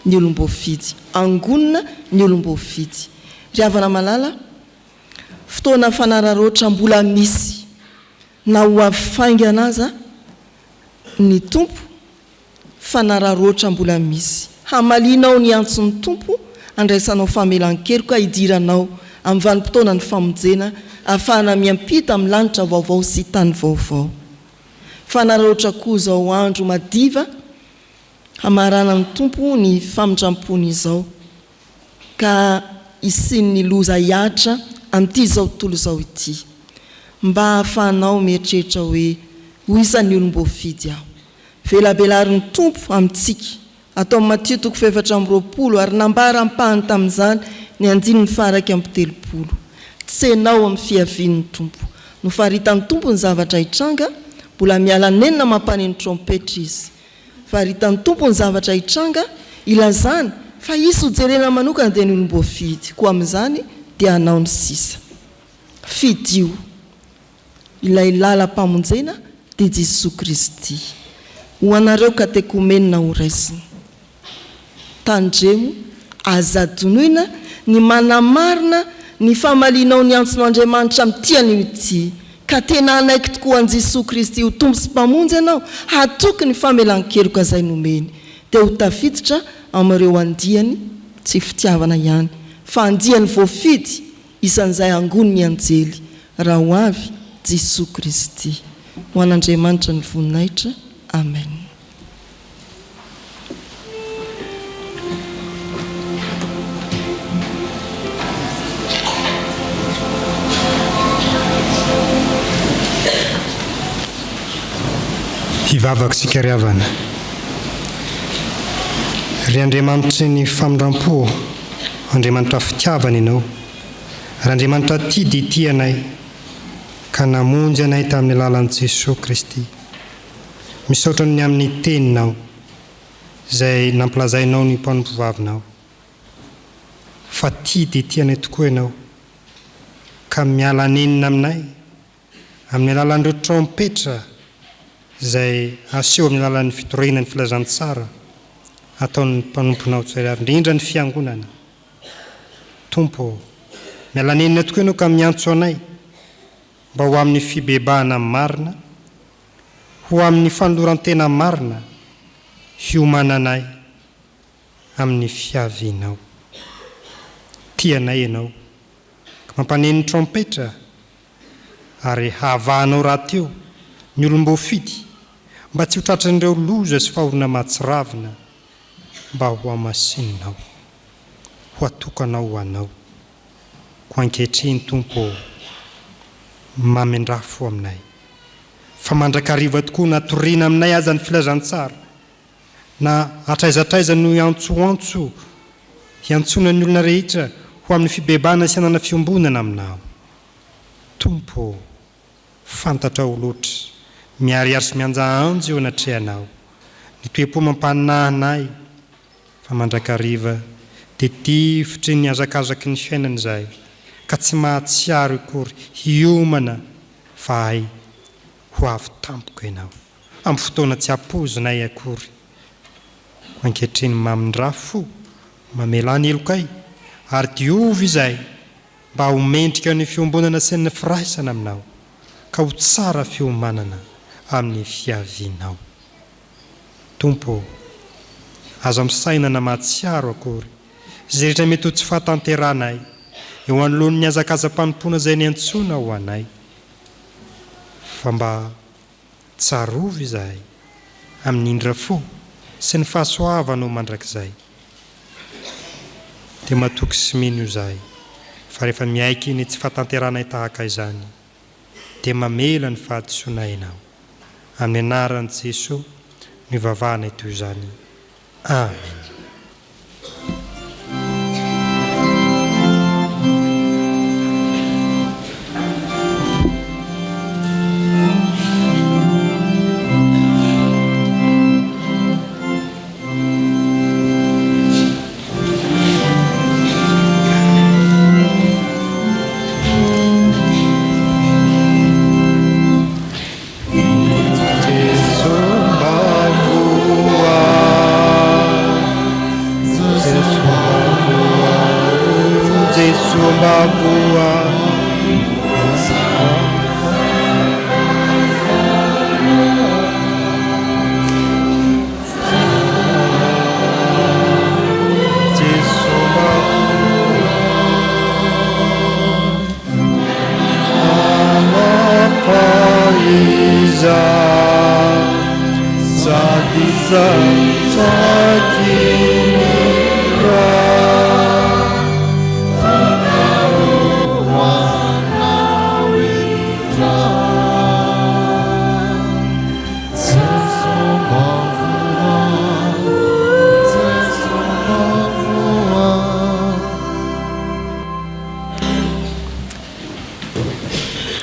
ny olom-boafidy angonina ny olom-boafidy ry havana malala fotoana fanararoatra mbola misy na ho afaingana aza ny tompo fanararoatra mbola misy hamalinao ny antson'ny tompo andraisanao famelan-keloka hidiranao amin'ny vanim-potoana ny famonjena ahafahana miampita amin'ny lanitra vaovao sy tany vaovao fanararoatra koa zao andro madiva hamarana amin'ny tompo ny famindrampony izao ka isin'ny loza hiatra amin'ity izao tontolo izao ity mba hahafahanao mieritreritra hoe ho isan'ny olom-boafidy aho velabelarin'ny tompo amintsika atao amin'ny Matthieu 7:20 ary nambara ampahany tamin'izany ny 9:30 tsenao amin'ny fiavian'ny tompo no faritan'ny tompo ny zavatra hitranga mbola miala nenina mampaneny trompetra izy faritan'ny tompo ny zavatra hitranga ilazany fa isy ho jerena manokana dia ny olom-boafidy koa amin'izany dia hanao ny sisa fidio ilay lalam-pamonjena dia Jesosy Kristy ho anareo katekomenina ho raisina tandremo azadonoina ny manamarina ny famalinao ny antson'Andriamanitra amin'ity ity ka tena anaiky tokoa an Jesosy Kristy ho tompo sy mpamonjy ianao hatoky ny famelan-keloka izay nomeny dia ho tafiditra amin'ireo andiany tsy fitiavana ihany fa andiany voafidy isan'izay angoniny anjely raha ho avy Jesosy Kristy ho an'Andriamanitra ny voninahitra amen. Hivavaka sika ry havana ry Andriamanitry ny famindram-po Andriamanitra fitiavana ianao ry Andriamanitra tia dia tia anay ka namonjy anay tamin'ny alalan'i Jesosy Kristy misaotra ny amin'ny teninao izay nampilazainao ny mpanompovavinao fa tia dia tia anay tokoa ianao ka miala nenina aminay amin'ny alalan'ireo trompetra izay aseho amin'ny alalan'ny fitorenany filazantsara ataon'ny mpanomponao tsara indrindra ny fiangonana tompo miala nenina tokoa ianao ka miantso anay mba ho amin'ny fibebahana marina ho amin'ny fanoloran-tena marina hiomananay amin'ny fiavianao tianay ianao ka mampaneny trompetra ary havahanao raha teo ny olom-boafidy mba tsy ho tratran'ireo loza sy fahorona matsiravina mba ho amasinao ho atokanao ho anao ko ankehitriny tompo mamendrafo aminay fa mandrakariva tokoa natoriana aminay aza ny filazantsara na atraizatraiza no iantsoantso hiantsonan'ny olona rehetra ho amin'ny fibebahana sy anana fiombonana aminao tompo fantatra ho loatra miariary sy mianjahanjo eo anatrehanao ny toe-po mampanahinay fa mandrakariva dia tifitry ny azakazaky ny fiainana izay ka tsy mahatsiaro akory hiomana fa ay ho avy tampoka ianao amin'ny fotoana tsy ampozinay akory ankehitriny mamindra-fo mamelany elokay ary diovy izay mba ho mendrika ny fiombonana sy ny firaisana aminao ka ho tsara fiomanana amin'ny fiavianao tompo azo amin'sainana mahatsiaro akory izay rehetra mety ho tsy fahatanteranay eo anoloan'ny azakaza-panompoana izay ny antsoina ho anay fa mba tsarovy izahay amin'ny indra fo sy ny fahasoavanao mandrakizay dia matoky sy mino izahay fa rehefa miaiky ny tsy fahatanteranay tahaka izany dia mamela ny fahadisonainao amin'ny anaran'i Jesosy ny vavahanay toy izany. Amen.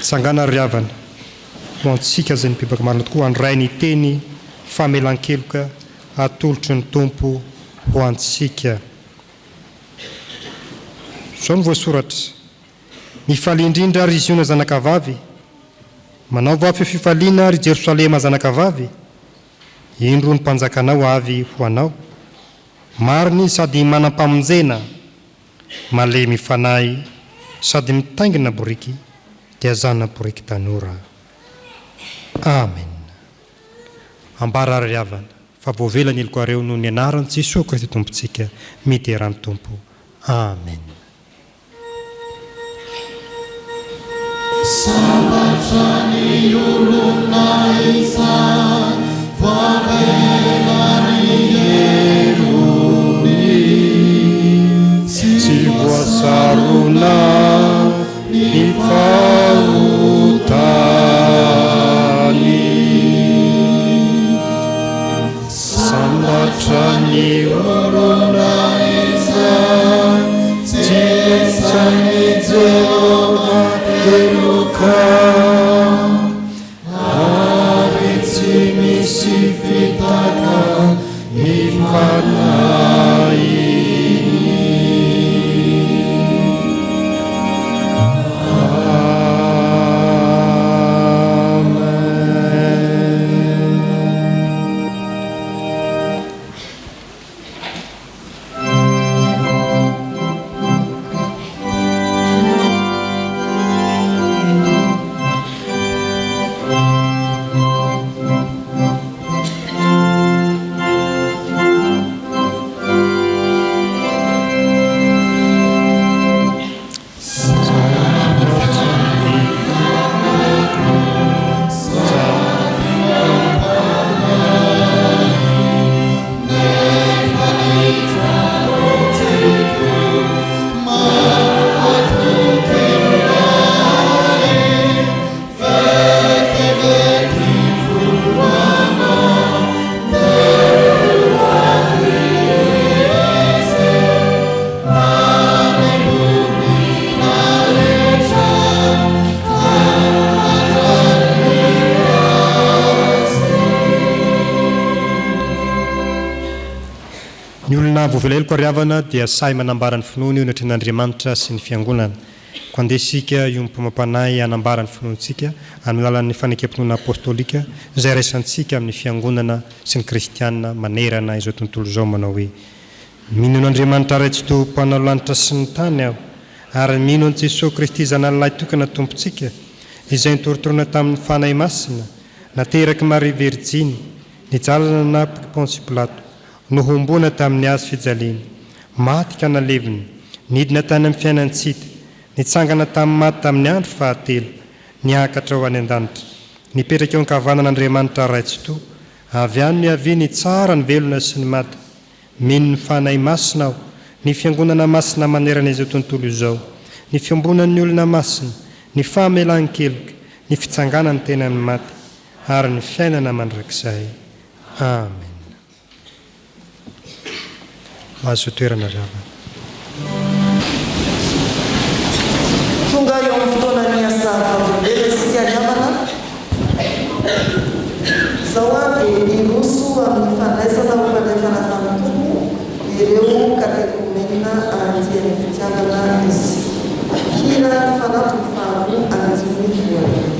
Sangana riavana ho antsika zay mipebaka marina tokoa andray ny teny famelan-keloka atolotry ny tompo ho antsika. Zao ny voasoratra: mifalia indrindra ary Ziona zanakavavy, manao vafy fifaliana ary Jerosalema zanakavavy, indro ny mpanjakanao avy ho anao, mariny sady manam-pamonjena, male mifanahy sady mitaingina boriky dia zana boriky tanora. Amen. Ambara riavana fa voavelany iloko noho ny anaran'i Jesosy Kristy tompontsika miteran'ny tompo. Amen. Sabatra ny olona izany voavelany herony, tsy voasarona ny fahotany. Sambatra ny olona izany tsy etsany Jehova keloka, ary tsy misy fitaka mifanahy. Voavelako ariavana dia say manambara ny finoana eo natren'Andriamanitra sy ny fiangonana. Ko andesika io mpamampanay anambara ny finoantsika amin'ny alalan'ny fanekam-pinoana apôstôlika izay raisantsika amin'ny fiangonana sy ny kristianina manerana izao tontolo izao, manao hoe: mino an'Andriamanitra ray tsy tom-panao lanitra sy ny tany aho, ary mino an'i Jesosy Kristy zanalahy tokana tompontsika, izay nitorotorona tamin'ny fanahy masina, nateraky Maria Verjiny, nijalana napoky Pônsy Pilato, nohombona tamin'ny hazo fijaliana, maty ka naleviny, nidina tany amin'ny fiainantsity, nitsangana tamin'ny maty tamin'ny andro fahatelo, niakatra ho any an-danitra, nipetraka eo ankavanan'Andriamanitra raitsy to avy any ny avy ny tsara ny velona sy ny maty mino ny fanahy masina aho ny fiangonana masina manerana izao tontolo izao ny fiombonan'ny olona masina ny fahamelan-keloka ny fitsanganany tena ny maty ary ny fiainana mandrakizay amen. Azo toerana ravana. Tonga eo amin'ny fotoana ny asa vavolombelona isika ny havana. Izao dia iroso amin'ny fandraisana ho fandrefana samy tompo ireo katekomena andiany fitiavana izy. Hira fanato faharoa andimy voana.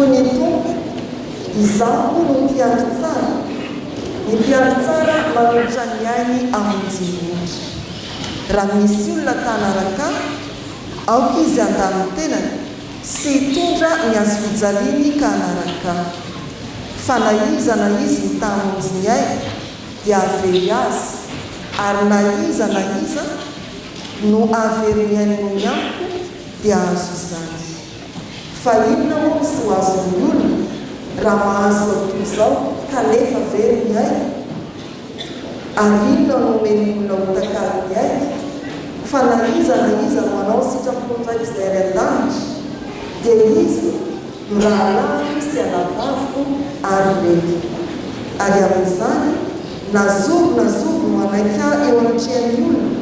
Hoy ny tompo izaho no mpiandry tsara. Ny mpiandry tsara manolotra ny ainy amonjy-monitra. Raha misy olona tanaraka aoka izy an-tany tenany sy hitondra ny azo fijaliany ka anaraka. Fa na iza na izy ny tamonjy ny ainy dia avery azy, ary na iza no avery ny ainy no miampo dia azo izany. Fa inona moa sy ho azon'ny olona raha mahazo toy izao kanefa very ny ainy? Ary inona no omeny olona ho takalo ny ainy? Fa na iza no manao sitrapon'iraiky izay ary an-danitra dia izy no rahalany sy anabaviko ary reny. Ary amin'izany nazovo no anaika eo anatrehan'ny olona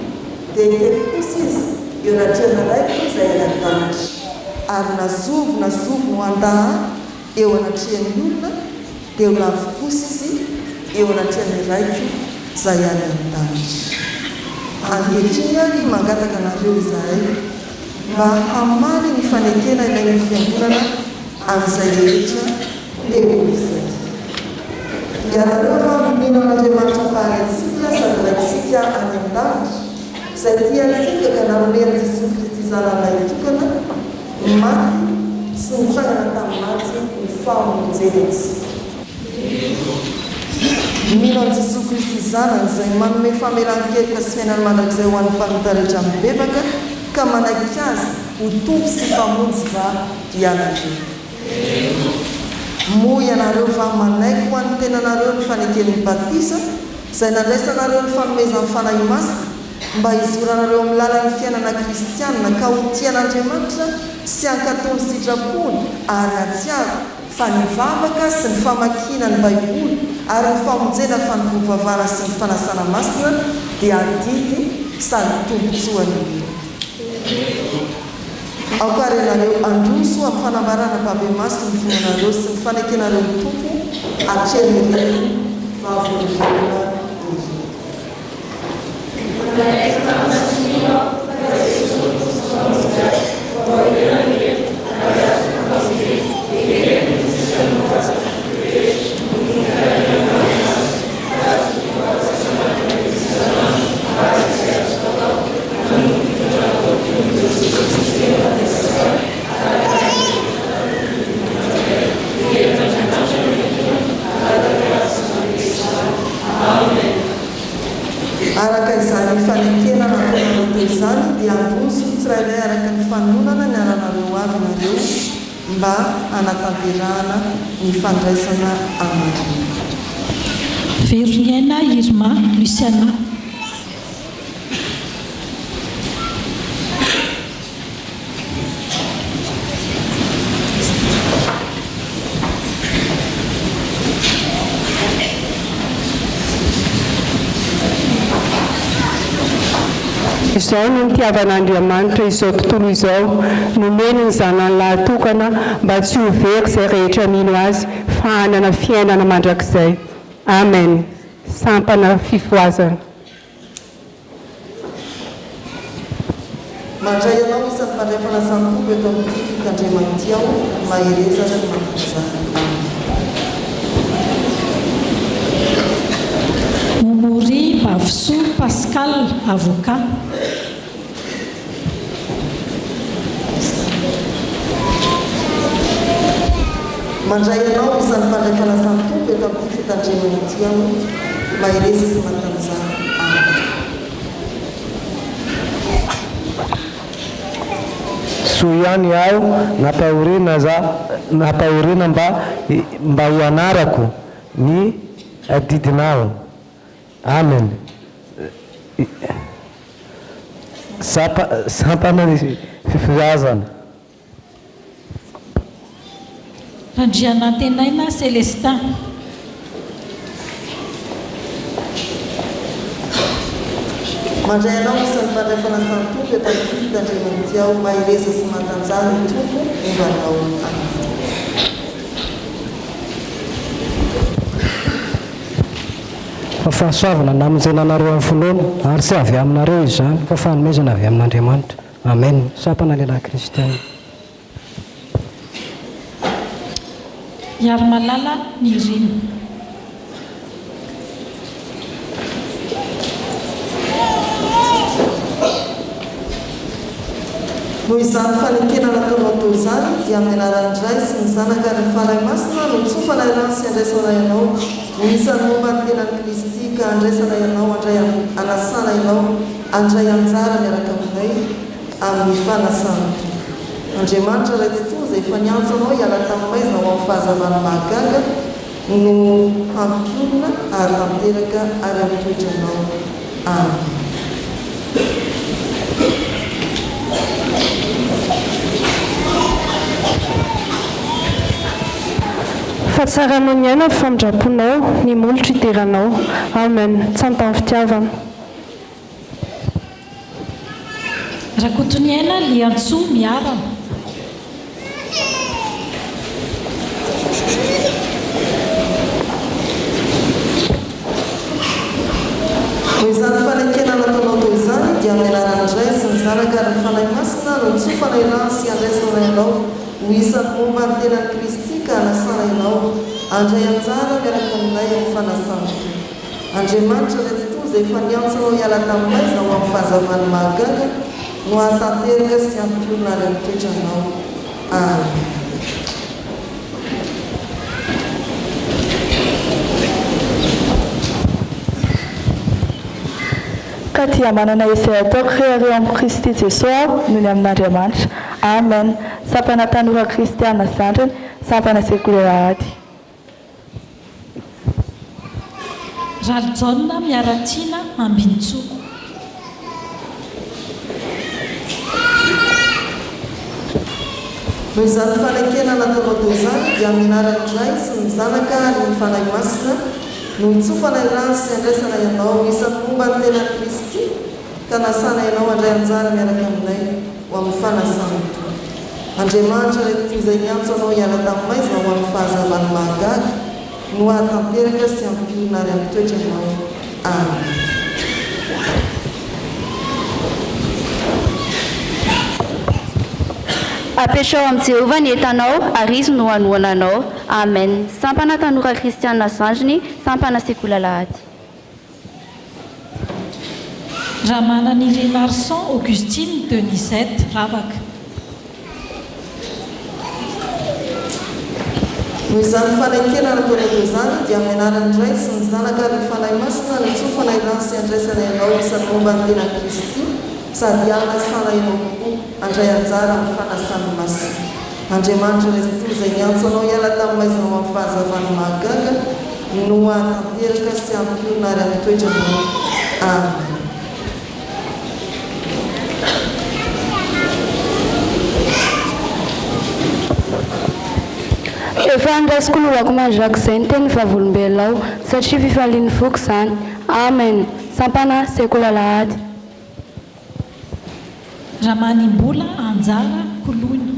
dia hitety kosa izy eo anatrehana raiky izay ary an-danitra. Ary nazovo no andaha eo anatrehan'ny olona dia ho lavo kosa izy eo anatrehan'ny raiky izay any an-danitra. Ankehitriny ary mangataka anareo izahay mba hamaly ny fanekena ilain'ny fiangonana amin'izay rehetra teo izay. Ianareo fa mino an'Andriamanitra mpaharantsika sady raitsika any an-danitra izay tiantsika ka naromean'i Jesosy Kristy zananay tokana ny maty sy nitsangana tamin'ny maty ny fahamonjenantsika. Mino an'i Jesosy Kristy zanany izay manome famelan-keloka sy fiainany mandrakizay ho an'ny mpanota rehetra mibebaka ka manaiky azy ho tompo sy mpamonjy va ianareo. Moa ianareo va manaiky ho an'ny tenanareo ny faneken'ny batisa izay nandraisanareo ny fanomezan'ny fanahy masina mba hizoranareo amin'ny lalan'ny fiainana kristianina ka ho tian'Andriamanitra sy hankatony sitrapony ary hatsiaro fa ny vavaka sy ny famakina ny baiboly ary ny famonjena fa ny mpivavahana sy ny fanasana masina dia adidy sady tombontsoany. Aoka renareo androso amin'ny fanambarana babe maso ny fonanareo sy ny fanekenareo ny tompo atrehan'ny reny vavolovolona araka izany fanekena nataonareo teo izany dia androso tsirairay araka ny fanonana ny aranareo avy nareo mba hanatanterahana ny fandraisana aminareo. Veroniana Irma Luciana. Izao no nitiavan'Andriamanitra izao tontolo izao nomeny ny zanany lahatokana mba tsy ho very izay rehetra mino azy fa hanana fiainana mandrakizay. Amen. Sampana fifoazana. Mandray ianao isan'ny mpandray fanasan-tompo eto amin'ity fikandremana ity aho mahereza sy mampizana. Momori Bavsou Pascal, avocat. Mandray ianao isan'ny mpandray fanasan-tompo eto amin'ity fikandremana ity aho mahereza sy mampizana. Soiany aho napahorina mba ho anarako ny adidinao. Amen. Sampana ny fifizazana. Andrianantenaina Celestin. Mandray ianao isan'ny mpandray fanasan-tompo eto amin'ity fikandremana ity aho mahereza sy matanjana ny tompo mombanao aminy. Fahasoavana namonjena anareo amin'ny finoana ary tsy avy aminareo izany fa fanomezana avy amin'Andriamanitra. Amen. Sapana lehilahy kristiana. Yarmalala Nirim. Noho izany fanekena nataonao tao izany dia amin'ny anaran'indray sy ny zanaka ny fanahy masina no tsofana ianao sy andraisana ianao ho isan'ny momba ny tenan'i Kristy ka andraisana ianao andray anasana ianao andray anjara miaraka aminay amin'ny fanasana. Andriamanitra ray tsy toa izay efa niantso anao hiala tamin'maizina ho amin'ny fahazavana mahagaga no hampiorina ary tanteraka ary amin'ny toetranao. Amen. Fa tsaranao ny aina ny famindraponao ny molotra iteranao. Amen. Tsampany fitiavana. Rakotony aina liantsoa miarana. Noho izany fanekena nataonao tao izany dia amin'ny anaran'indray sy ny zanaka ary ny fanahy masina no tsofana ianao sy andraisana ianao ho isan'ny momba ny tenan'i Kristy ka anasana ianao andray anjara miaraka aminay amin'ny fanasana. Andriamanitra ray tsy toa izay efa niantso anao hiala tamin'maizina ho amin'ny fahazavany mahagaga no hatanteraka sy hampiorina ary amin'ny toetranao. Amen. Ka dia manana izay ataoko reheareo amin'ny Kristy Jesosy aho noho ny amin'Andriamanitra. Amen. Sampana tanora kristiana zandriny, sampana sekoly rahady. Raljaona miaratina ambintsoko. Noho izany fanekena nataonao tao izany dia amin'ny anaran'indray sy ny zanaka ary ny fanahy masina no hitsofana ianao sy andraisana ianao isan'ny momba ny tenan'i Kristy ka nasana ianao andray anjara miaraka aminay ho amin'ny fanasana. Andriamanitra ray toy izay niantso anao hiala tamin'maizina ho amin'ny fahazavany mahagaga no hatanteraka sy hampiorina ary amin'ny toetranao. Amen. Apetrao amin'ny Jehovah ny entanao ary izy no hanohana anao. Amen. Sampana tanora kristiana zandriny, sampana sekoly alahady. Ramana Niré Larson Augustine Denisette Ravaka. Noho izany fanekena nataonao tao izany dia amin'ny anaran'indray sy ny zanaka ary ny fanahy masina no tsofana ianao sy andraisana ianao isan'ny momba ny tenan'i Kristy sady anasana ianao kokoa andray anjara amin'ny fanasana masina. Andriamanitra ray tsy toa izay niantso anao hiala tamin'maizina ho amin'ny fahazavany mahagaga no hatanteraka sy hampiorina ary amin'ny toetranao. Amen. Efa andrasiko lohako mandrakizay ny teny vavolombelao satria fifalian'ny foko izany. Amen. Sampana sekoly alahady. Ramanimbola anjara kolony.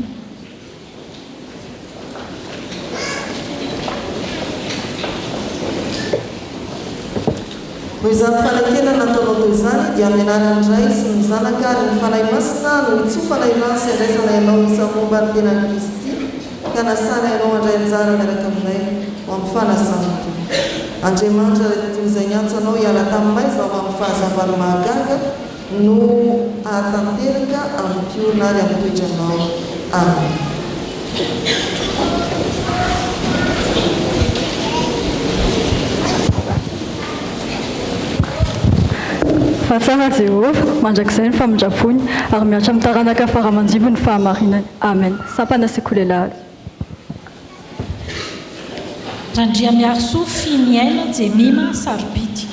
Noho izany fanekena nataonao tao izany dia amin'ny anaran'indray sy ny zanaka ary ny fanahy masina no hitsofana ianao sy andraisana ianao isan'ny momba ny tenan'i Kristy ka nasana ianao andray anjara miaraka aminay ho amin'ny fanasana. Andriamanitra ray toy izay niantso anao hiala tamin'maizina ho amin'ny fahazavany mahagaga no hatanteraka hampiorina ary amin'ny toetranao. Amen. Fahatsara Jehovah mandrakizay ny famindrapony ary miatra amin'ny taranaka faramanjivo ny fahamarinany. Amen. Sampana sekoly alahady. Randria miarso Finiaina Jemima Sarbity.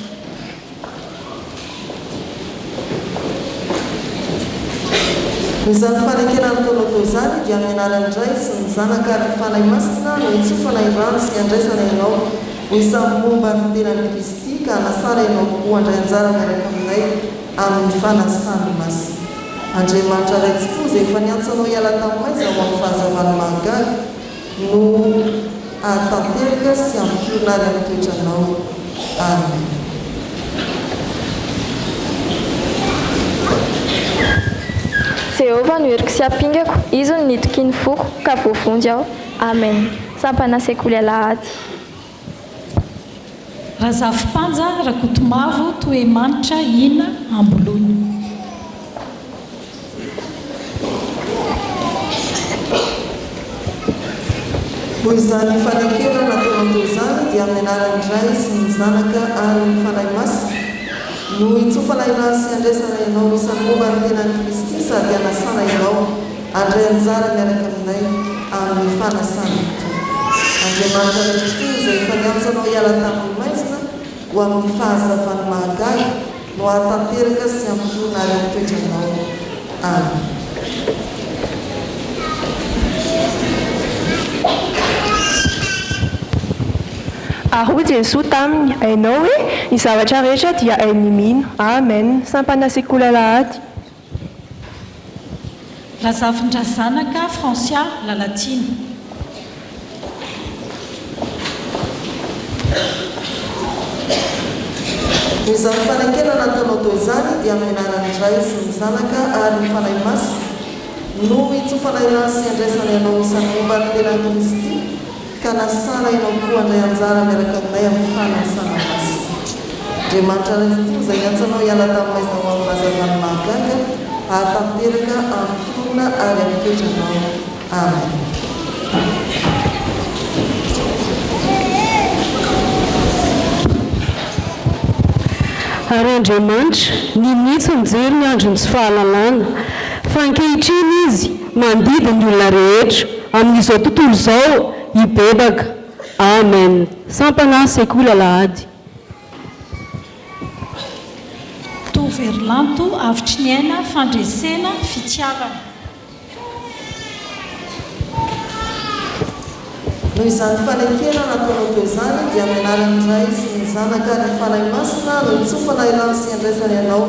Izany fanekena nataonao tao izany dia amin'ny anaran'indray sy ny zanaka ary ny fanahy masina no hitsofana ianao sy andraisana ianao ho isan'ny momba ny tenan'i Kristy ka anasana ianao kokoa andray anjara miaraka aminay amin'ny fanasana masina. Andriamanitra ray tsy toa izay efa niantso anao hiala tamin'maizina ho amin'ny fahazavany mahagaga no hatanteraka sy hampiorina ary amin'ny toetranao. Amen. Jehovah no heriko sy apingako, izy no nitokiny foko ka voavonjy aho. Amen. sampana sekoly alahady. Razafipanja Rakotomavo Toemanitra Ina Ambolony. Noho izany fanekena nataonao teo izany dia amin'ny anaran'ny Ray sy ny Zanaka ary ny Fanahy Masina no itsofana sy andraisana ianao isan'ny momba ny tenan'i Kristy sady hanasana ianao handray anjara miaraka aminay amin'ny fanasana toy. Andriamanitra Ray fitony izay efa niantsanao hiala tamin'ny maizina ho amin'ny fahazavany mahagaga no hahatanteraka sy ampitona ary amitoetranao. Amen. Ahoy Jesoa taminy hainao hoe ny zavatra rehetra dia hainy mino. Amen. Sampana sekoly alahady. Razafindra zanaka Francia Lalatine. Izany fanekena nataonao teo izany dia amin'ny anaran'ny Ray sy ny Zanaka ary ny Fanahy Masina no itsofana sy andraisana ianao isan'ny momba ny tenan'i Kristy ka nasana ianao koa handray anjara miaraka aminay amin'ny fanasana masina. Andriamanitra Ray fitony izay niantsanao hiala tamin'ny maizina ho amin'ny fahazavany mahagaga hahatanteraka ampitona ary amitoetranao. Amen. Ary Andriamanitra ninitso mijery ny andro ny tsy fahalalana fa ankehitriny izy mandidy ny olona rehetra amin'izao tontolo izao hibebaka. Amen. Sampana sekoly alahady. Toverlanto avitry ny aina fandresena fitiavana. Noho izany fanekena nataonao teo izany dia amin'ny anaran'ny Ray sy ny Zanaka ary ny Fanahy Masina no itsofana sy andraisana ianao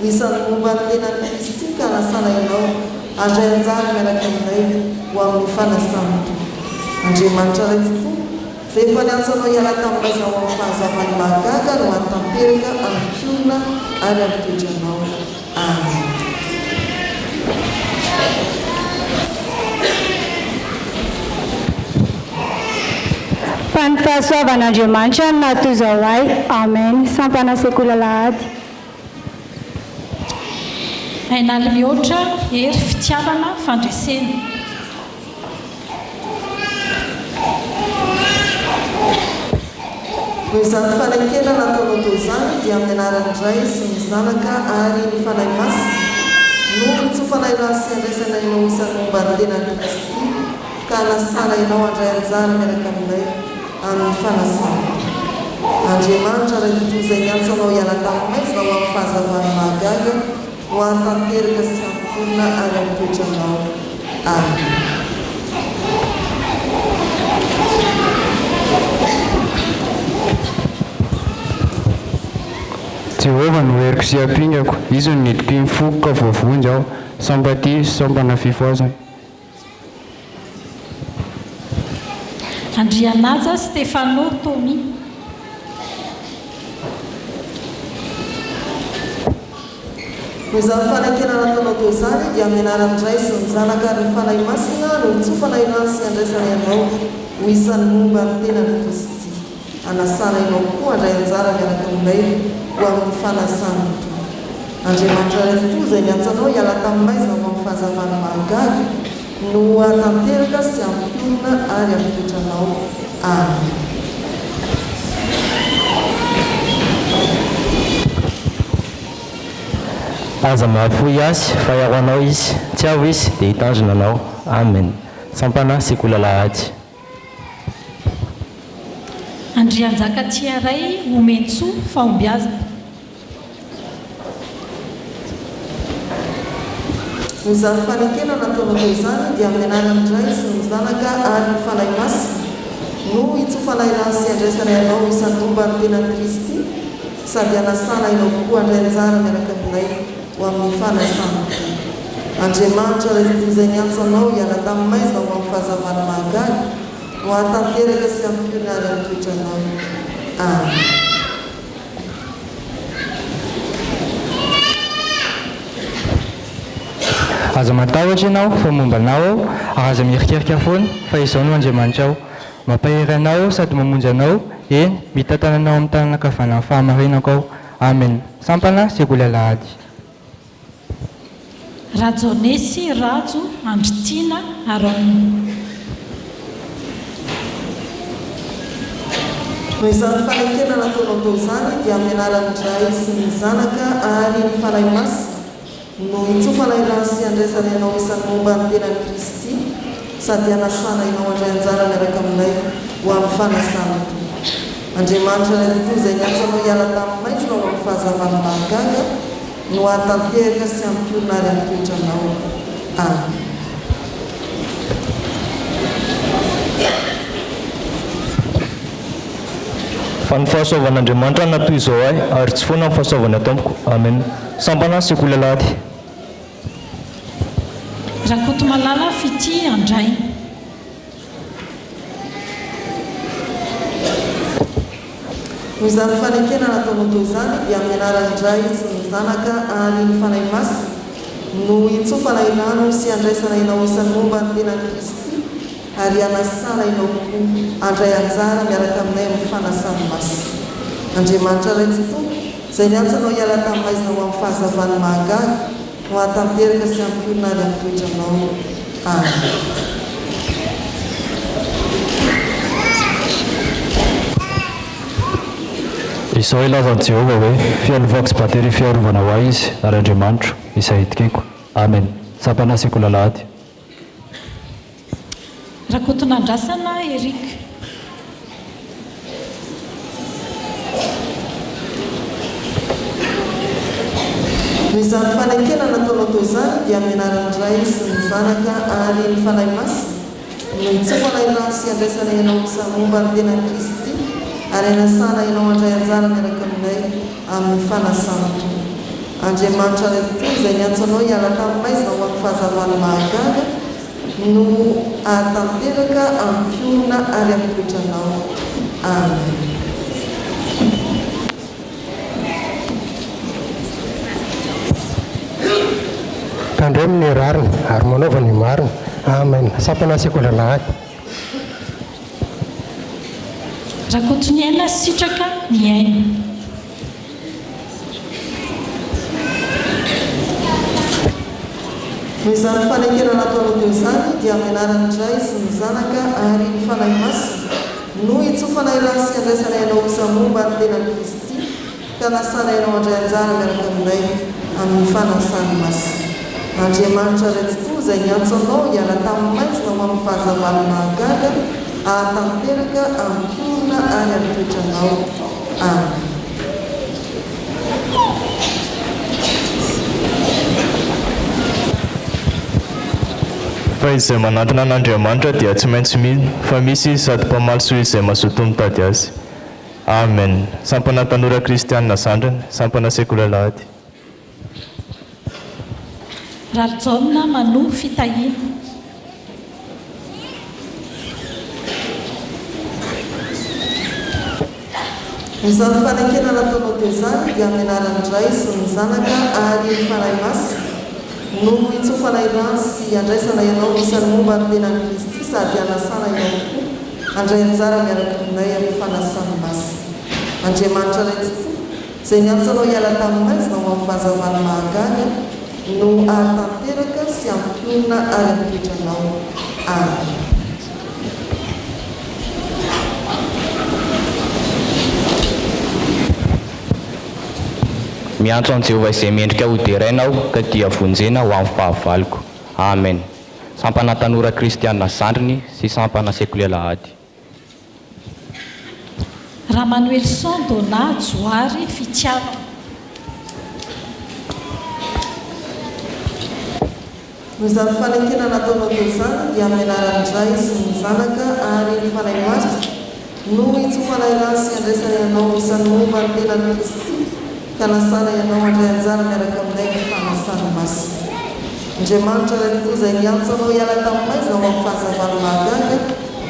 isan'ny momba ny tenan'i Kristy ka hanasana ianao handray anjara miaraka aminay ho amin'ny fanasana toy. Andriamanitra Ray fitony izay efa niantsanao hiala tamin'ny maizina ho amin'ny fahazavany mahagaga no hahatanteraka ampiorina ary ampitoetranao. Amen. Fa ny fahasoavan'Andriamanitra natoy ahy. Amen. Sampana sekoly alahady. Hainaly mihoatra hery fitiavana fandresena. Noho izany fanekena nataonao teo izany dia amin'ny anaran'ny Ray sy ny Zanaka ary ny Fanahy Masina no itsofana sy andraisana ianao isan'ny momba ny tenan'i Kristy ka hanasana ianao handray anjara miaraka aminay amin'ny fanasana. Andriamanitra Ray fitony izay niantsanao hiala tamin'ny maizina ho amin'ny fahazavany mahagaga ho hahatanteraka sy ampitona ary amitoetranao. Amen. Jehovah no heriko sy ampingako, izy no nidiko ny foko ka voavonjy aho, sampaty sampana fifoazana. Andrianaja Stefano Tomi. Noho izany fanekena nataonao teo izany dia amin'ny anaran'ny Ray sy ny Zanaka ary ny Fanahy Masina no itsofana sy andraisana ianao ho isan'ny momba ny tenan'i Kristy hanasana ianao koa handray anjara miaraka aminay ho amin'ny fanasana toy. Andriamanitra Ray fitony izay niantsanao hiala tamin'ny maizina ho amin'ny fahazavany mahagaga no hahatanteraka sy ampiorina ary ampitoetranao. Amen. Aza mahafoy asy fa iaho anao izy, tsy aho izy dia hitandrina anao. Amen. Sampana sekoly alahady. Andrianjaka Tiaray Omentso Fahombiazana. Noho izany fanekena nataonao teo izany dia amin'ny anaran'ny Ray sy ny Zanaka ary ny Fanahy Masina no itsofana sy andraisana ianao isan'ny momba ny tenan'i Kristy sady hanasana ianao koa handray anjara miaraka aminay ho amin'ny fanasana toy. Andriamanitra Ray fitony izay niantsanao hiala tamin'ny maizina ho amin'ny fahazavany mahagaga ho hahatanteraka sy ampiorina ary amitoetranao. Amen. Aza matahotra ianao fa momba anao aho, aza mierikerika foana fa izao no Andriamanitra aho. mampahery anao sady mamonjy anao, eny mitantana anao amin'ny tanana kavanan'ny fahamarinako ao. Amen. Sampana sekoly alahady. Rajonesy Rajo Andritiana Aron. Noho izany fanekena nataonao tao izany dia amin'ny anaran'ny Dray sy ny Zanaka ary ny Fanahy Masina no hitsofana ilany sy andraisana ianao isan'ny momba ny tenan'i Kristy sady hanasana ianao andray anjara miaraka aminay ho amin'ny fanasana toy. Andriamanitra ilay tontolo izay niantsanao hiala tamin'ny maitso no amin'ny fahazavana mahagaga no hatanteraka sy ampiorina ary amin'ny toetranao. Amen. Fa ny fahasoavan'Andriamanitra natoy izao ahy ary tsy foana ny fahasoavana tampoko. Amen. Sampana sekoly alahady. Rakoto malala fity andray. Noho izany fanekena nataonao tao izany dia amin'ny anaran'ny Dray sy ny Zanaka ary ny Fanahy Masina no hitsofana ilano sy andraisana ianao isan'ny momba ny tenan'i Kristy ary hanasana ianao koa andray anjara miaraka aminay amin'ny fanasany masina. Andriamanitra iray tontolo izay niantsanao hiala tamin'ny maizina ho amin'ny fahazavany mahagaga no hatanteraka sy ampiorina ary amin'ny toetranao. Amen. Izao ilazan'i Jehovah hoe fialovako sy batery fiarovana ho ahy izy ary Andriamanitra izay itikeko. Amen. Sampana sekoly alahady. Rakoto nandrasana Eric. Noho izany fanekena nataonao tao izany dia amin'ny anaran'ny Dray sy ny Zanaka ary ny Fanahy Masina no hitsofana ilany sy andraisana ianao isan'ny momba ny tenan'i Kristy ary hanasana ianao andray anjara miaraka aminay amin'ny fanasana toy. Andriamanitra ilay tontolo izay niantsanao hiala tamin'ny maizina ho amin'ny fahazavany mahagaga no hatanteraka ampiorina ary amin'ny toetranao. Amen. Tandremo ny rarina ary manaova ny marina. Amen. Sampana sekoly alahady. Rakoto ny aina sitraka ny aina. Noho izany fanekena nataonao teo izany dia amin'ny anaran'ny Dray sy ny Zanaka ary ny Fanahy Masina no hitsofana ilany sy andraisana ianao isan'ny momba ny tenan'i Kristy ka hanasana ianao andray anjara miaraka aminay amin'ny fanasany masina. Andriamanitra iray tontolo izay niantsanao hiala tamin'ny maizina ho amin'ny fahazavany mahagaga hatanteraka ampiorina ary amin'ny toetranao. Amen. Fa izay manantona an'Andriamanitra dia tsy maintsy mino fa misy sady mpamaly soa izay mazoto mitady azy. Amen. Sampana tanora kristianina sandrany. Sampana sekoly alahady. Rajaona Mano fitahiana. Izany fanekena nataonao teo izany dia amin'ny anaran'ny Dray sy ny Zanaka ary ny Fanahy Masina no hitsofana ilany sy andraisana ianao isan'ny momba ny tenan'i Kristy sady hanasana ianao koa andray anjara miaraka aminay amin'ny fanasany masina. Andriamanitra iray tontolo izay niantsanao hiala tamin'ny maizina ho amin'ny fahazavany mahagaga no hatanteraka sy ampiorina ary amin'ny toetranao. Amen. Miantso an Jehovah izay mendrika ho derainao ka dia vonjena ho amin'ny fahavaloko. Amen. Sampana tanora kristianina zandriny sy sampana sekoly alahady. Ramanuelson Dona Joary fitiavana. Noho izany fanekena nataonao teo izany dia amin'ny anaran'ny Dray sy ny Zanaka ary ny Fanahy Masina no hitsofana ilany sy andraisana ianao isan'ny momba ny tenan'i Kristy ka hanasana ianao andray anjara miaraka aminay ny fanasany masina. Andriamanitra iray tontolo izay niantsanao hiala tamin'ny maizina ho amin'ny fahazavany mahagaga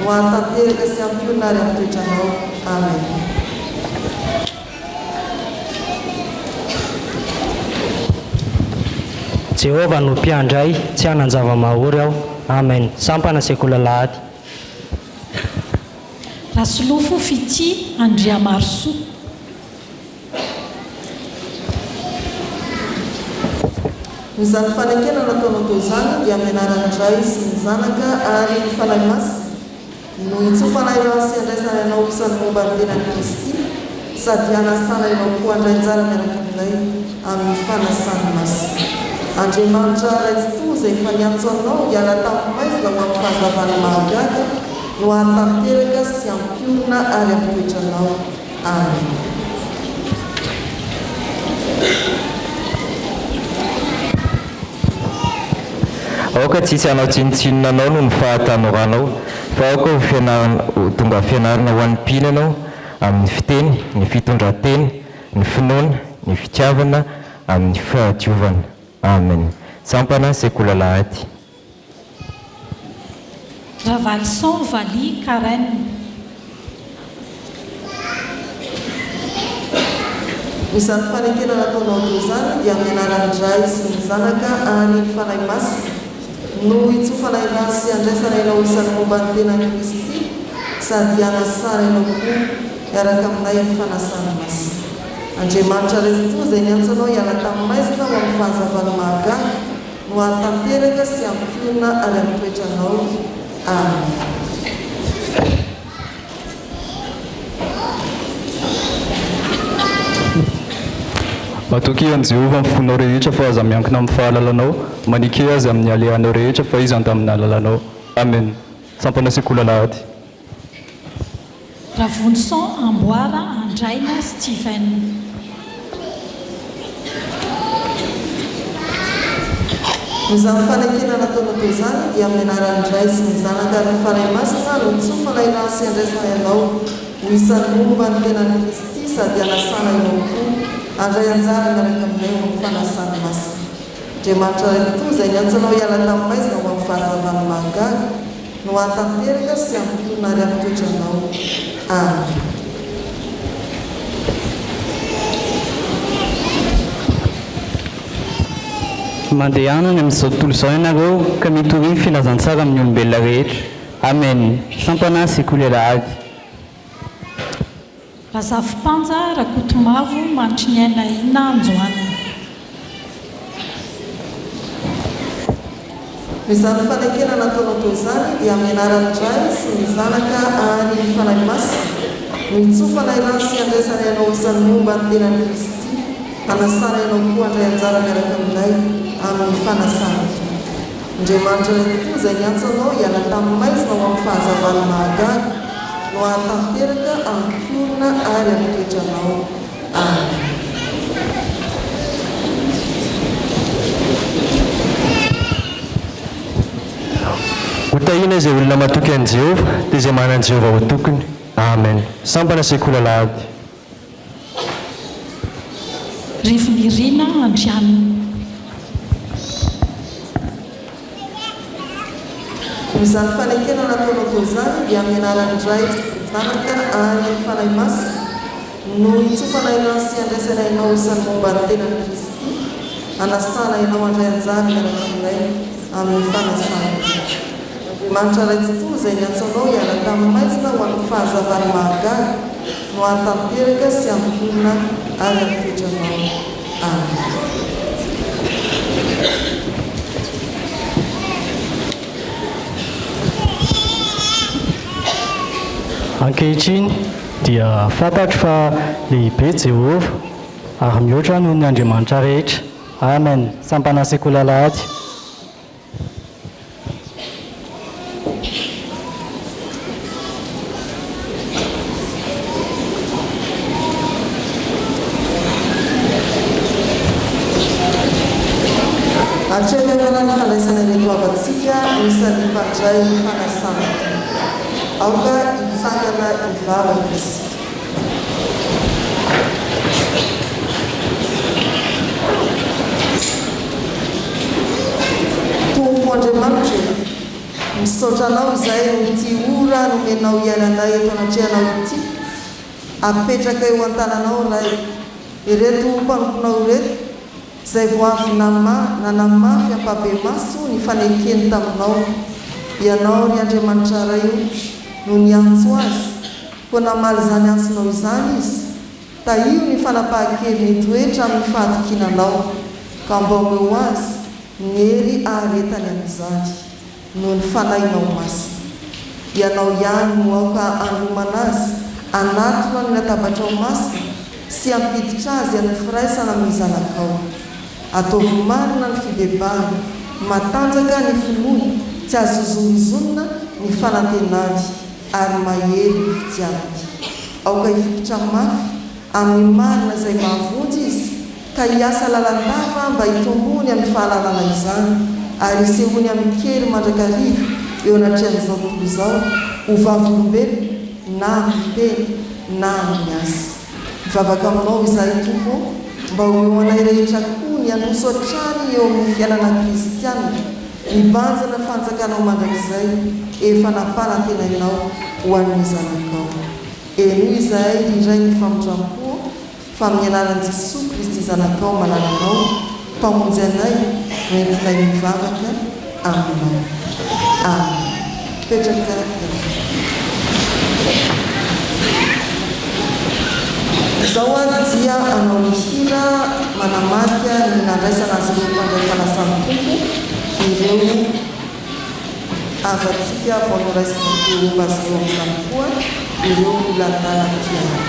no hatanteraka sy ampiorina ary amin'ny toetranao. Amen. Jehovah no mpiandray, tsy hanan-java-mahory aho. Amen. Sampana sekoly alahady. Rasolofo Fity Andriamarso. Izany fanekena nataonao teo izany dia amenarandray sy ny zanaka ary ny fanahy masy no hitsofana ireo sy andraisana ianao isan'ny momba ny tenan'i Kristy sady hanasana ianao koa handray anjara miaraka aminay amin'ny fanasany masy. Andriamanitra raitsitoa izay efa niantso anao hiala tamin'ny maizina ho amin'ny fahazavana mahagaga no hatanteraka sy ampiorina ary ampitoetranao. Amen. aoka tsisy anao tsinotsinona anao no ny fahatanoranao fa aoka tonga fianarana ho an'ny mpila anao amin'ny fiteny, ny fitondrateny, ny finoana, ny fitiavana amin'ny fahadiovana. Amen. Sampana sekola lahady. Ravalson Vali Karen. Izany fanekena nataonao teo izany dia amenarandray sy ny zanaka ary ny fanahy masy no hitsofana ianao sy andraisana ianao isan'ny momba ny tenan'i Kristy sady hanasara ianao koa miaraka aminay amin'ny fanasana masy. Andriamanitra raitsitoa izay niantso anao hiala tamin'ny maizina ho amin'ny fahazavana mahagaga no hatanteraka sy ampiorina ary ampitoetranao. Amen. Matoky an Jehova amin'ny fonao rehetra fa aza miankina amin'ny fahalalanao, manike azy amin'ny alehanao rehetra fa izy andamin'ny alalanao. Amen. Sampana sekola lahady. Ravonson Amboara Andraina Steven. Izany fanekena nataonao teo izany dia amenarandray sy ny zanaka ary ny fanahy masina no hitsofana ianao sy andraisana ianao ho isan'ny momba ny tenan'i Kristy sady hanasana ianao koa handray anjara miaraka aminay ho amin'ny fanasana masina. Andriamanitra raitsitoa izay niantso anao hiala tamin'ny maizina ho amin'ny fahazavana mahagaga no hatanteraka sy ampiorina ary ampitoetranao. Amen. Mandehanana amin'izao tontolo izao ianareo ka mitovy filazantsara amin'ny olombelona rehetra. Amen. Sampana sekola lahady. Razafipanja Rakotomavo Mantriniaina Ina Anjoana. Izany fanekena nataonao teo izany dia amenarandray sy ny zanaka ary ny fanahy masy no hitsofana ianao sy andraisana ianao isan'ny momba ny tenan'i Kristy hanasana ianao koa handray anjara miaraka aminay amin'ny fanasana. Andriamanitra raitsitoa izay niantso anao hiala tamin'ny maizina ho amin'ny fahazavana mahagaga no hatanteraka ampiorina ary ampitoetranao. Amen. Hotahina izay olona matoky an Jehova dia izay manana Jehova ho tokony. Amen. Sampana sekola lahady. Rivinirina Andriana. Izany fanekena nataonao teo izany dia amenarandray zanaka ary ny fanahy masy no hitsofana ianao sy andraisana ianao isan'ny momba ny tenan'i Kristy hanasana ianao handray anjara miaraka aminay amin'ny fanasana. Andriamanitra raitsitoa izay niantso anao hiala tamin'ny maizina ho amin'ny fahazavana mahagaga no hatanteraka sy ampiorina ary ampitoetranao. Amen. Ankehitriny dia fantatro fa lehibe Jehova ary mihoatra noho ny Andriamanitra rehetra. Amen. Sampana sekola lahady. Hatreny amin'ny fandraisana ireto avatsika isan'ny mpandray ny fanasana. Aoka hitsangana hivavaka izy. Tompo Andriamanitra, misaotra anao izay no ity ora nomenao iainanay eto anatrehanao ity. Apetraka eo an-tananao ray ireto mpanomponao ireto izay vao avy nanamafy ampabe maso ny fanekeny taminao. Ianao ry Andriamanitra ray io no niantso azy ko namaly zany antsonao izany izy da io ny fanapahan-kely netoetra amin'ny fahatokinanao ka mba omeo azy nyery aharetany amin'izany noho ny fanainao masina ianao ihany moaka anomana azy anatona ny latabatrao masina sy ampiditra azy amin'ny firaisana amin'ny zanakao ataovy marina ny fibebahana matanjaka ny finoana tsy azozonizonina ny fanantenany ary mahery ny fitiavany aoka hifikitra mafy amin'ny marina izay mahavonjy izy ka hiasa lalandava mba hitombony amin'ny fahalalana izany ary isehoany amin'ny kely mandrakariva eo anatrehan'izao tontolo izao ho vavolombelo na amin'ny teny na amin'ny asa mivavaka aminao izahay tompo mba ho eo anay rehetra koa ny androso hatrany eo amin'ny fiainana kristiana mibanjana fanjakanao mandrakizay efa nampanatenainao ho an'ny zanakao eno izahay indray ny famotram-po fa amin'ny anaran'i Jesosy Kristy zanakao manananao mpamonjy anay noentinay mivavaka aminao amen. Petraka izao dia anao ny hira manamarika ny nandraisana azy ireo mpandray fanasany tompo ireo avatsika vao noraisina omba azy ireo amin'izany koa ireo milatana piano.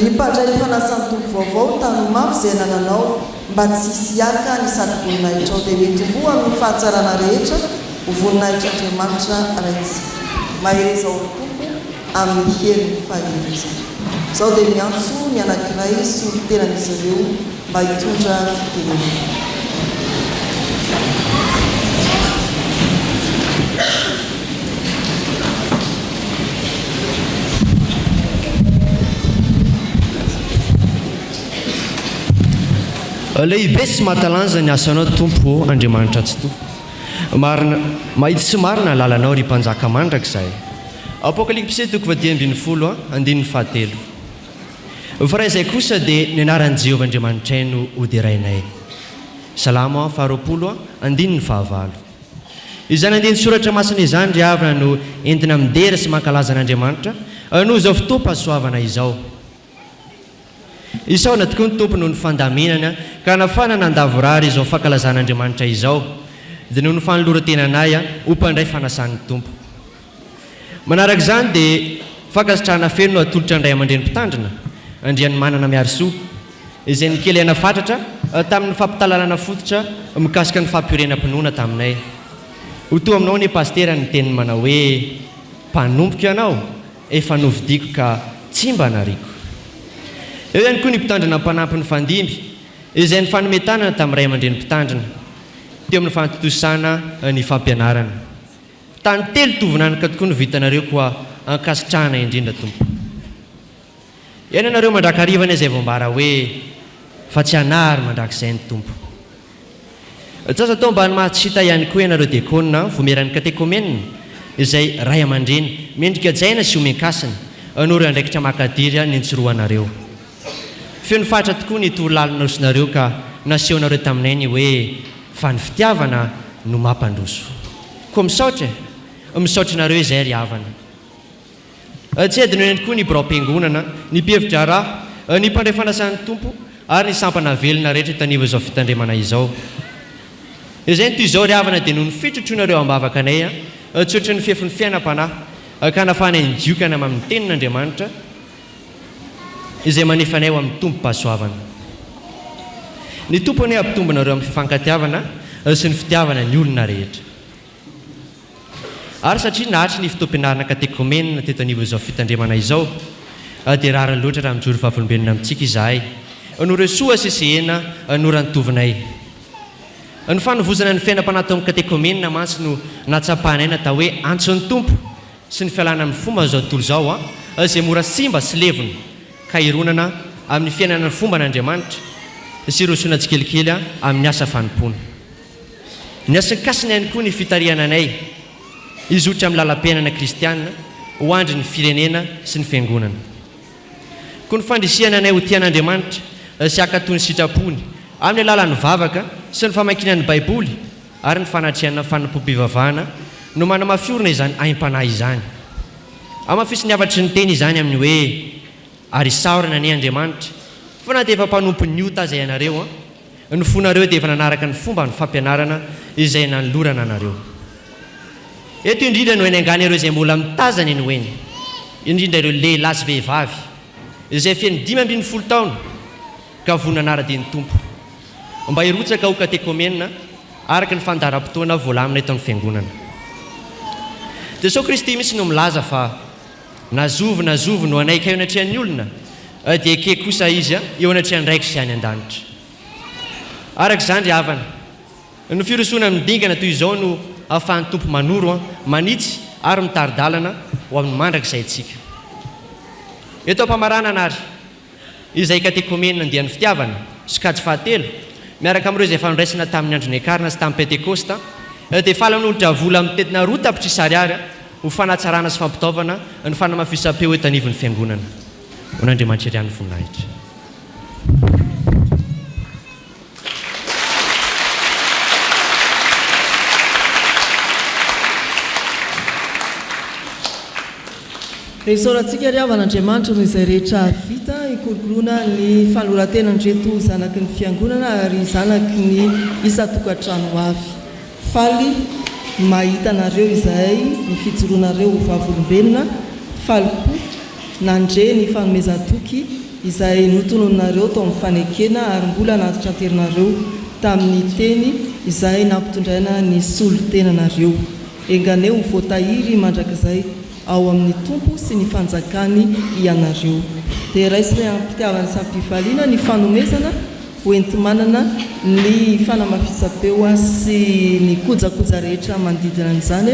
Ripandray fanasany tompo vaovao tany mafy izay nananao mba tsy hisy aka ny sady voninahitra ao dia mitombo amin'ny fahatsarana rehetra ho voninahitra Andriamanitra raitsika mahery izao tompo amin'ny heriny fahaherezana. Izao dia miantso ny anankiray sy ny tenan'izy ireo mba hitondra fitenenana. lehibe sy mahatalanza ny asanao tompo andriamanitra tsy to marina mahitsy sy marina lalanao ry mpanjaka mandrakizay apokalipsy 2:10 fa raha izay kosa dia ny anaran'i Jehovah Andriamanitra no hoderainay. Salamo 2:9. Izany andiany soratra masina izany ry havana no entina midera sy mankalaza an'Andriamanitra noho izao fotoam-pahasoavana izao. Isaona tokoa ny tompo noho ny fandaminana ka nafana nandavorary izao fankalazan'Andriamanitra izao dia noho ny fanoloran-tenanay ho mpandray fanasan'ny tompo. Manaraka izany dia fankasitrahana feno no atolotra indray aman-dreny mpitandrina andriany manana miarisoa izay nikely ana fatratra tamin'ny fampitalalana fototra mikasika ny fampirenam-pinoana taminay. Ho toa aminao ny pastera ny teniny manao hoe mpanompoka ianao efa novidiko ka tsy mba nariko. Eo ihany koa ny mpitandrina mpanampy ny fandimby izay ny fanometanana tamin'ny ray aman-dreny mpitandrina teo amin'ny fanontosana ny fampianarana. Tany telo tovinanaka tokoa no vitanareo koa ankasitrahana indrindra tompo. Eny anareo mandrakarivana izay voambara hoe fa tsy hanary mandrakizay ny tompo. Tsasa tao mba ny mahatsita ihany koa ianareo diakona vomeran'ny katekomenina izay ray aman-dreny mendrika jaina sy omen-kasina anory andraikitra makadiry ny ntsoroanareo. Feno fatra tokoa ny torolalina rosinareo ka nasehonareo taminay ny hoe fa ny fitiavana no mampandroso. Koa misaotra nareo izay ry havana. Tsy adino ihany koa ny biraom-piangonana ny mpihevitra raha ny mpandray fanasan'ny tompo ary ny sampana velona rehetra tanivo izao fitandremana izao. Izay toy izao ry havana dia noho ny fitrotroanareo ambavaka anay tsy ohatry ny fihefin'ny fiainam-panahy ka nafanay nidiokana amin'ny tenin'Andriamanitra izay manefanay ho amin'ny tompo-pahasoavana. Ny tompony ampitombonareo amin'ny fifankatiavana sy ny fitiavana ny olona rehetra. Ary satria nahatry ny fitoam-pianarana katekomenina teto anivo izao fitandremana izao dia rara loatra raha mijoro fahavolombelona amintsika izahay no resoa sesehena nora nitovinay. Ny fanovozana ny fiainam-panahy tao amin'ny katekomenina mantsy no natsapahanay natao hoe antson'ny tompo sy ny fialana amin'ny fomba izao tontolo izao izay mora simba sy levona ka ironana amin'ny fiainana ny fomba n'Andriamanitra sy rosoana tsikelikely amin'ny asa fanompona. Ny asan-kasina ihany koa ny fitariana anay izotra amin'ny lalam-piainana kristianina ho andry ny firenena sy ny fiangonana. Koa ny fandrisihana anay ho tian'Andriamanitra sy hakatony sitrapony amin'ny alalan'ny vavaka sy ny famakinan'ny baiboly ary ny fanatriana fanampom-pivavahana no manamafiorina izany aim-panahy izany. Amafisy ny avatry ny teny izany amin'ny hoe ary saorana ny Andriamanitra fa na dia efa mpanompo ny ota izay ianareo ny fonareo dia efa nanaraka ny fomba ny fampianarana izay nanolorana anareo. Eto indrindra no eny angany ireo izay mbola mitazana eny hoeny, indrindra ireo lehilahy sy vehivavy izay fieny 15 taona ka vonanara-dian'ny tompo mba hirotsaka ho katekomenina araka ny fandaharam-potoana voalamina eto amin'ny fiangonana. Jesosy Kristy misy no milaza fa nazovo no anaiky eo anatrehan'ny olona dia ke kosa izy eo anatrehan'ny raiko sy any an-danitra. Araka izany ry havana, ny firosoana midingana toy izao no ahafahan'ny tompo manoro manitsy ary mitaridalana ho amin'ny mandrakizay antsika. Eto ampamarana anary izay katekomenina andian'ny fitiavana sy kajy fahatelo miaraka amin'ireo izay fanondraisana tamin'ny andro ny akarina sy tamin'ny pentekosta dia falan'olotra vola amin'ny tetina roa tapitra isary ary ho fanatsarana sy fampitaovana ny fanamafisam-peo eto anivon'ny fiangonana. Ho n'Andriamanitra iry ihany voninahitra. Resorantsika ry havan'Andriamanitra no izay rehetra vita ikolokoloana ny fanorantenandreto zanaky ny fiangonana ary zanaky ny isa-tokantrano avy. Faly mahita nareo izay ny fijoroanareo ho vavolombelona, faliko nandre ny fanomezan-toky izay notononareo tao amin'ny fanekena ary mbola natitra anterinareo tamin'ny teny izay nampitondraina ny solo-tenanareo. Enganeo ho voatahiry mandrakizay ao amin'ny tompo sy ny fanjakany ianareo. Dia raisiny ampitiavany sampifaliana ny fanomezana hoentimanana ny fanamafisam-peo sy ny kojakoja rehetra manodidina an'izany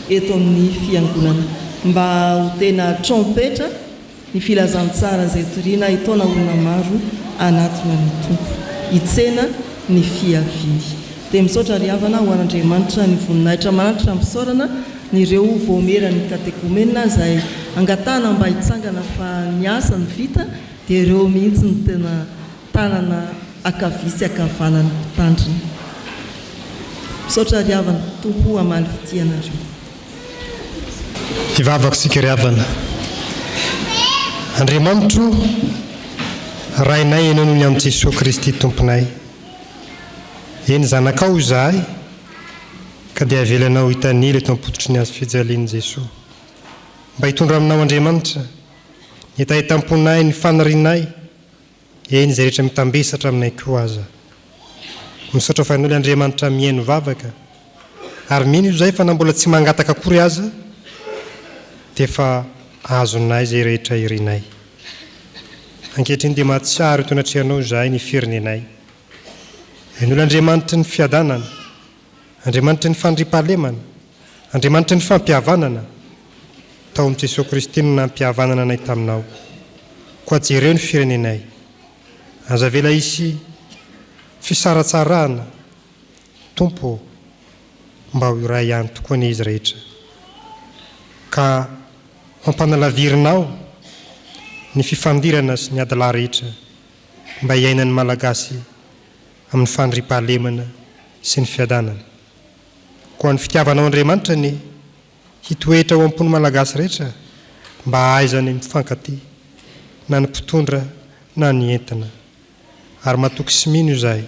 eto amin'ny fiangonana mba ho tena trompetra ny filazantsara izay toriana hitona olona maro anatona ny tompo. hitsena ny fiaviany. Dia misaotra ry havana ho an'Andriamanitra ny voninahitra manatra misaorana nyreo voamerany katekomena izay angatahana mba hitsangana fa ny asa ny vita dia ireo mihitsy ny tena tanana akavisy akavanany mpitandrina. Misaotra ry havana tompo hamaly fitianareo. Hivavaka sika ry havana. Andriamanitro rainay ianao noho ny amin'i Jesosy Kristy tomponay. Eny zanakao izahay ka dia avelanao hitanila eto ampototry ny azo fijalian'i Jesosy. Mba hitondra aminao Andriamanitra ny etahitam-ponay ny fanarinay eny izay rehetra mitambesatra aminay koa aza. Misaotra fa ianao ilay Andriamanitra mihaino vavaka ary mino izay fa na mbola tsy mangataka akory aza dia efa azonay izay rehetra irinay. Ankehitriny dia mahatsiaro eto anatrehanao izahay ny firenenay. Ianao Andriamanitra ny fiadanana, Andriamanitra ny fandriampahalemana, Andriamanitra ny fampihavanana. Taon'i Jesosy Kristy no nampihavanana anay taminao. Koa jereo ny firenenay. Aza vela isy fisaratsarana Tompo mba ho iray ihany tokoa ny izy rehetra. Ka mampanalavirinao ny fifandirana sy ny adala rehetra mba hiainan'ny malagasy amin'ny fandriampahalemana sy ny fiadanana. Koa ny fitiavanao Andriamanitra ny hitoetra ho am-pony malagasy rehetra mba hahaizany mifankaty na ny mpitondra na ny entana. Ary matoky sy mino izahay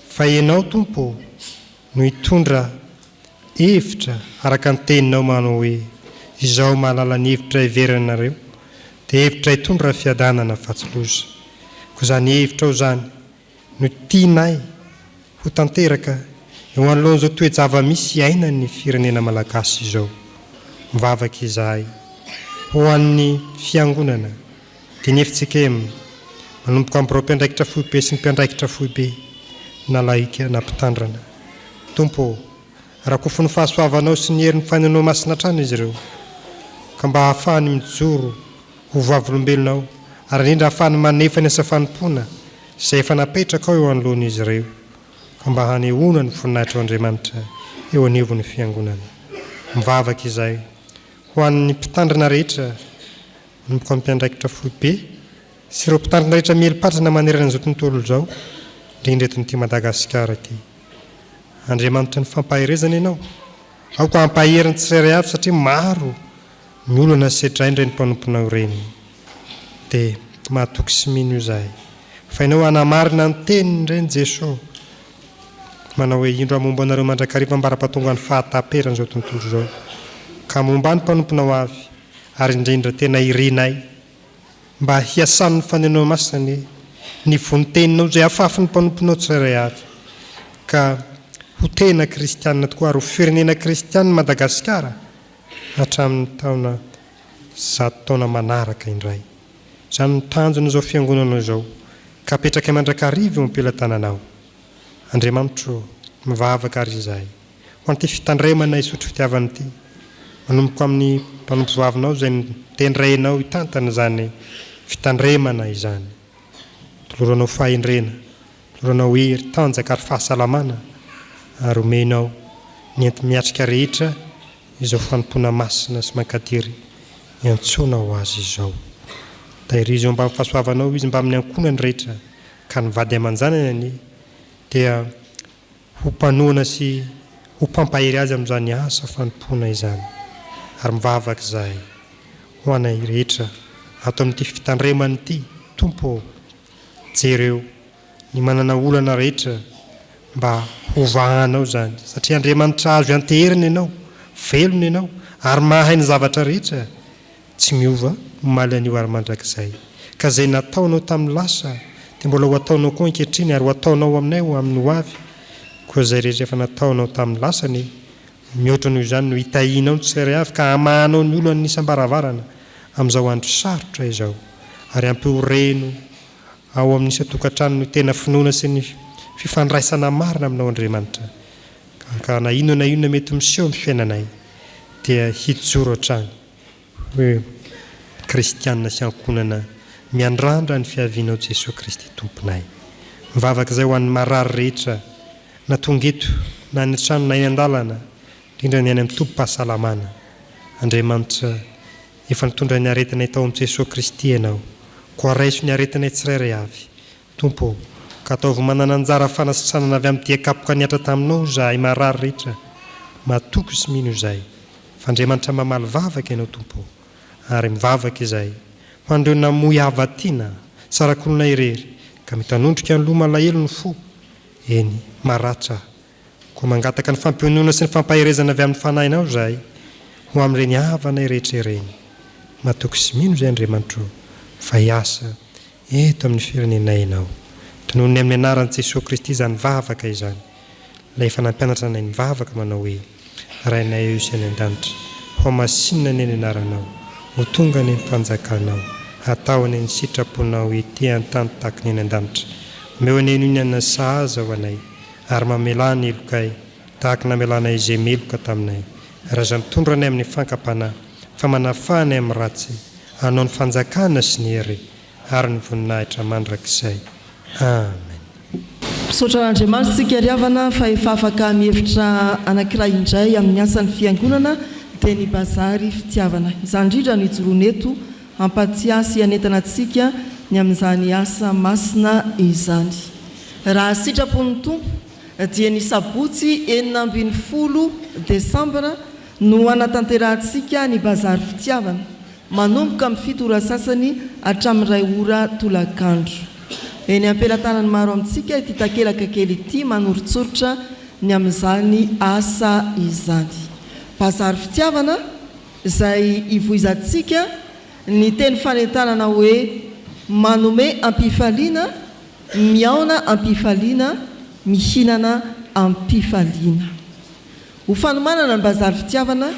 fa ianao Tompo no hitondra hevitra araka ny teninao manao hoe izao mahalala ny hevitra hiveranareo dia hevitra hitondra fiadanana fatsiloza. Koa izany hevitra ao zany no tianay ho tanteraka eo anoloan'izao toe-java misy iainan'ny firenena malagasy izao. Mivavaka izahay ho an'ny fiangonana dia ny hefitsika manomboka amin'ny mpiandraikitra foibe sy ny mpiandraikitra foibe na laika na mpitandrana. Tompo, rakofo ny fahasoavanao sy ny herin'ny faninao masina trano izy ireo ka mba hahafahany mijoro ho vavolombelonao ary indrindra hahafahany manefa ny asa fanompoana izay efa napetraka ao eo anoloan'izy ireo ka mba hanehoana ny voninahitra Andriamanitra eo anivon'ny fiangonana. Mivavaka izay ho an'ny mpitandrina rehetra manomboka amin'ny mpiandraikitra foibe sy ireo mpitandrina rehetra mielipatrana manerana an'izao tontolo izao indrindra eto n'ity Madagasikara ity. Andriamanitra ny fampaherezana ianao ao ka hampaheriny tsirairay avy satria maro ny olana setraindray ny mpanomponao ireny. Dia mahatoky sy mino izahay fa ianao hanamarina ny teniny ireny Jesosy manao hoe indro hamomba anareo mandrakariva ambara-pahatonga ny fahataperan'izao tontolo izao ka momba ny mpanomponao avy ary indrindra tena irinay mba hiasan'ny fanenao masina ny voniteninao izay hafafin'ny mpanomponao tsirairay avy ka ho tena kristianina tokoa ary ho firenena kristianina Madagasikara hatramin'ny taona 100 taona manaraka indray. Izany ny tanjona izao fiangonana izao ka apetraka mandrakariva eo am-pelantananao. Andriamanitro mivavaka ary izahay ho an'ity fitandremana isotro fitiavana ity manomboka amin'ny mpanompo vavinao izay mitendrainao hitantana izany fitandremana izany. Toloranao fahendrena, toloranao hery, tanjaka ary fahasalamana ary omenao ny enti miatrika rehetra izao fanompona masina sy mankatiry iantsonao azy izao. Tahirizy eo mba fahasoavanao izy mba amin'ny ankonany rehetra ka ny vady aman-janany dia ho mpanoana sy ho mpampahery azy amin'izany asa fanompona izany. Ary mivavaka izahay ho anay rehetra ato amin'ity fitandremana ity. Tompo, jereo ny manana olana rehetra mba hovahanao zany satria Andriamanitra azo anteherina ianao, velona ianao ary mahay ny zavatra rehetra tsy miova maly an'io ary mandrakizay. Ka izay nataonao tamin'ny lasa dia mbola ho ataonao koa ankehitriny ary ho ataonao aminay ho amin'ny ho avy. Koa izay rehetra efa nataonao tamin'ny lasany mihoatra noho izany no hitahinao ny tsirairay avy ka hamahanao ny olona nisam-baravarana amin'izao andro sarotra izao ary ampyoreno ao amin'nisy tokantrano ny tena finoana sy ny fifandraisana marina aminao Andriamanitra ka na inona mety miseho amin'ny fiainanay dia hijoro hatrany hoe kristianina sy ankonana miandrandra ny fiavianao Jesosy Kristy tomponay. mivavaka izay ho an'ny marary rehetra na tonga eto na ny trano na eny an-dalana indrindra ny any amin'ny tompo-pahasalamana. Andriamanitra efa nitondra ny aretinay tao amin'i Jesosy Kristy ianao, ko araiso ny aretinay tsirairay avy. Tompo, ka ataovy manana anjara fanasitranana avy amin'ny dia-kapoka niatra taminao zahay marary rehetra, matoko sy mino izay. Fa Andriamanitra mamaly vavaka ianao Tompo, ary mivavaka izay ho an'ireo namoy havatiana sarakolona irery ka mitanondrika ny loha malahelo ny fo. Eny, maratra ko mangataka ny fampionona sy ny fampahirezana avy amin'ny fanahinao zahay ho amin'ireny havanay rehetra ireny. Matoko sy mino izay Andriamanitra, fa hiasa eto amin'ny firenenay ianao. Tonohony amin'ny anaran'i Jesosy Kristy izany vavaka izany, ilay efa nampianatra anay ny vavaka manao hoe: Rainay eo isy any an-danitra, ho masinina ny anaranao, ho tonga ny fanjakanao, atao any ny sitraponao ety an-tany tahaka ny any an-danitra. Omeo any inonana sahaza ho anay, ary mamelana elokay tahaka namelanay izay meloka taminay. Raha za mitondra anay amin'ny fankapana, fa manafahanay amin'ny ratsy, hanao ny fanjakana sy ny hery, ary ny voninahitra mandrakizay. Amen. Misaotra Andriamanitra isika riavana fa efa afaka mihevitra anankiray indray amin'ny asan'ny fiangonana dia ny bazary fitiavana. Izany indrindra no ijoroana eto ampatsiasy anentana antsika ny amin'izany asa masina izany. Raha sitrapon'ny Tompo dia ny sabotsy 9 Desambra no anatanterantsika ny bazary fitiavana, manomboka amin'ny 7 ora sasany hatramin'ny 2 ora tolakandro. Eny ampelantanany maro amintsika ity takelaka kely ity manorontsorotra ny amin'izany asa izany. Bazary fitiavana izay ivoizantsika ny teny fanentanana hoe manome ampifaliana, miaona ampifaliana, mihinana ampifaliana. Ho fanomanana ny bazary fitiavana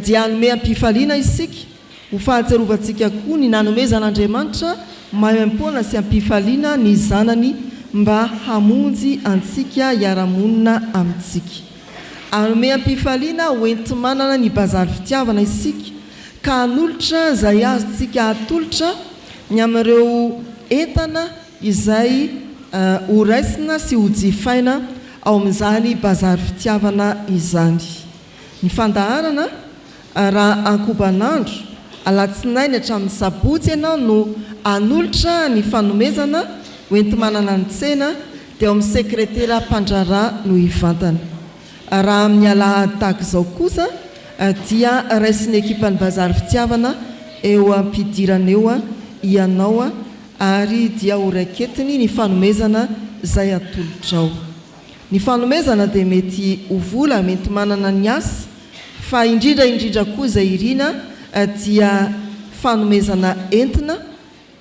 dia hanome ampifaliana isika, ho fahatserovantsika koa ny nanomezan'Andriamanitra maimam-poana sy ampifaliana ny zanany mba hamonjy antsika hiara-monina amintsika. Hanome ampifaliana hoenti-manana ny bazary fitiavana isika ka hanolotra izay azontsika hatolotra ny amin'ireo entana izay horaisina sy hojifaina ao amin'izany bazary fitiavana izany. Ny fandaharana raha ankobanandro alatsinainy hatramin'ny sabotsy ianao no hanolotra ny fanomezana hoenti-manana ny tsena dia ao amin'ny sekretera mpandrarà no hivantana. Raha amin'ny alahady tahaka izao kosa dia raisin'ny ekipan'ny bazary fitiavana eo ampidirana eo ianao ary dia horaiketiny ny fanomezana izay atolotra ao. Ny fanomezana dia mety ho vola, mety manana ny asa, fa indrindra koa izay irina dia fanomezana entina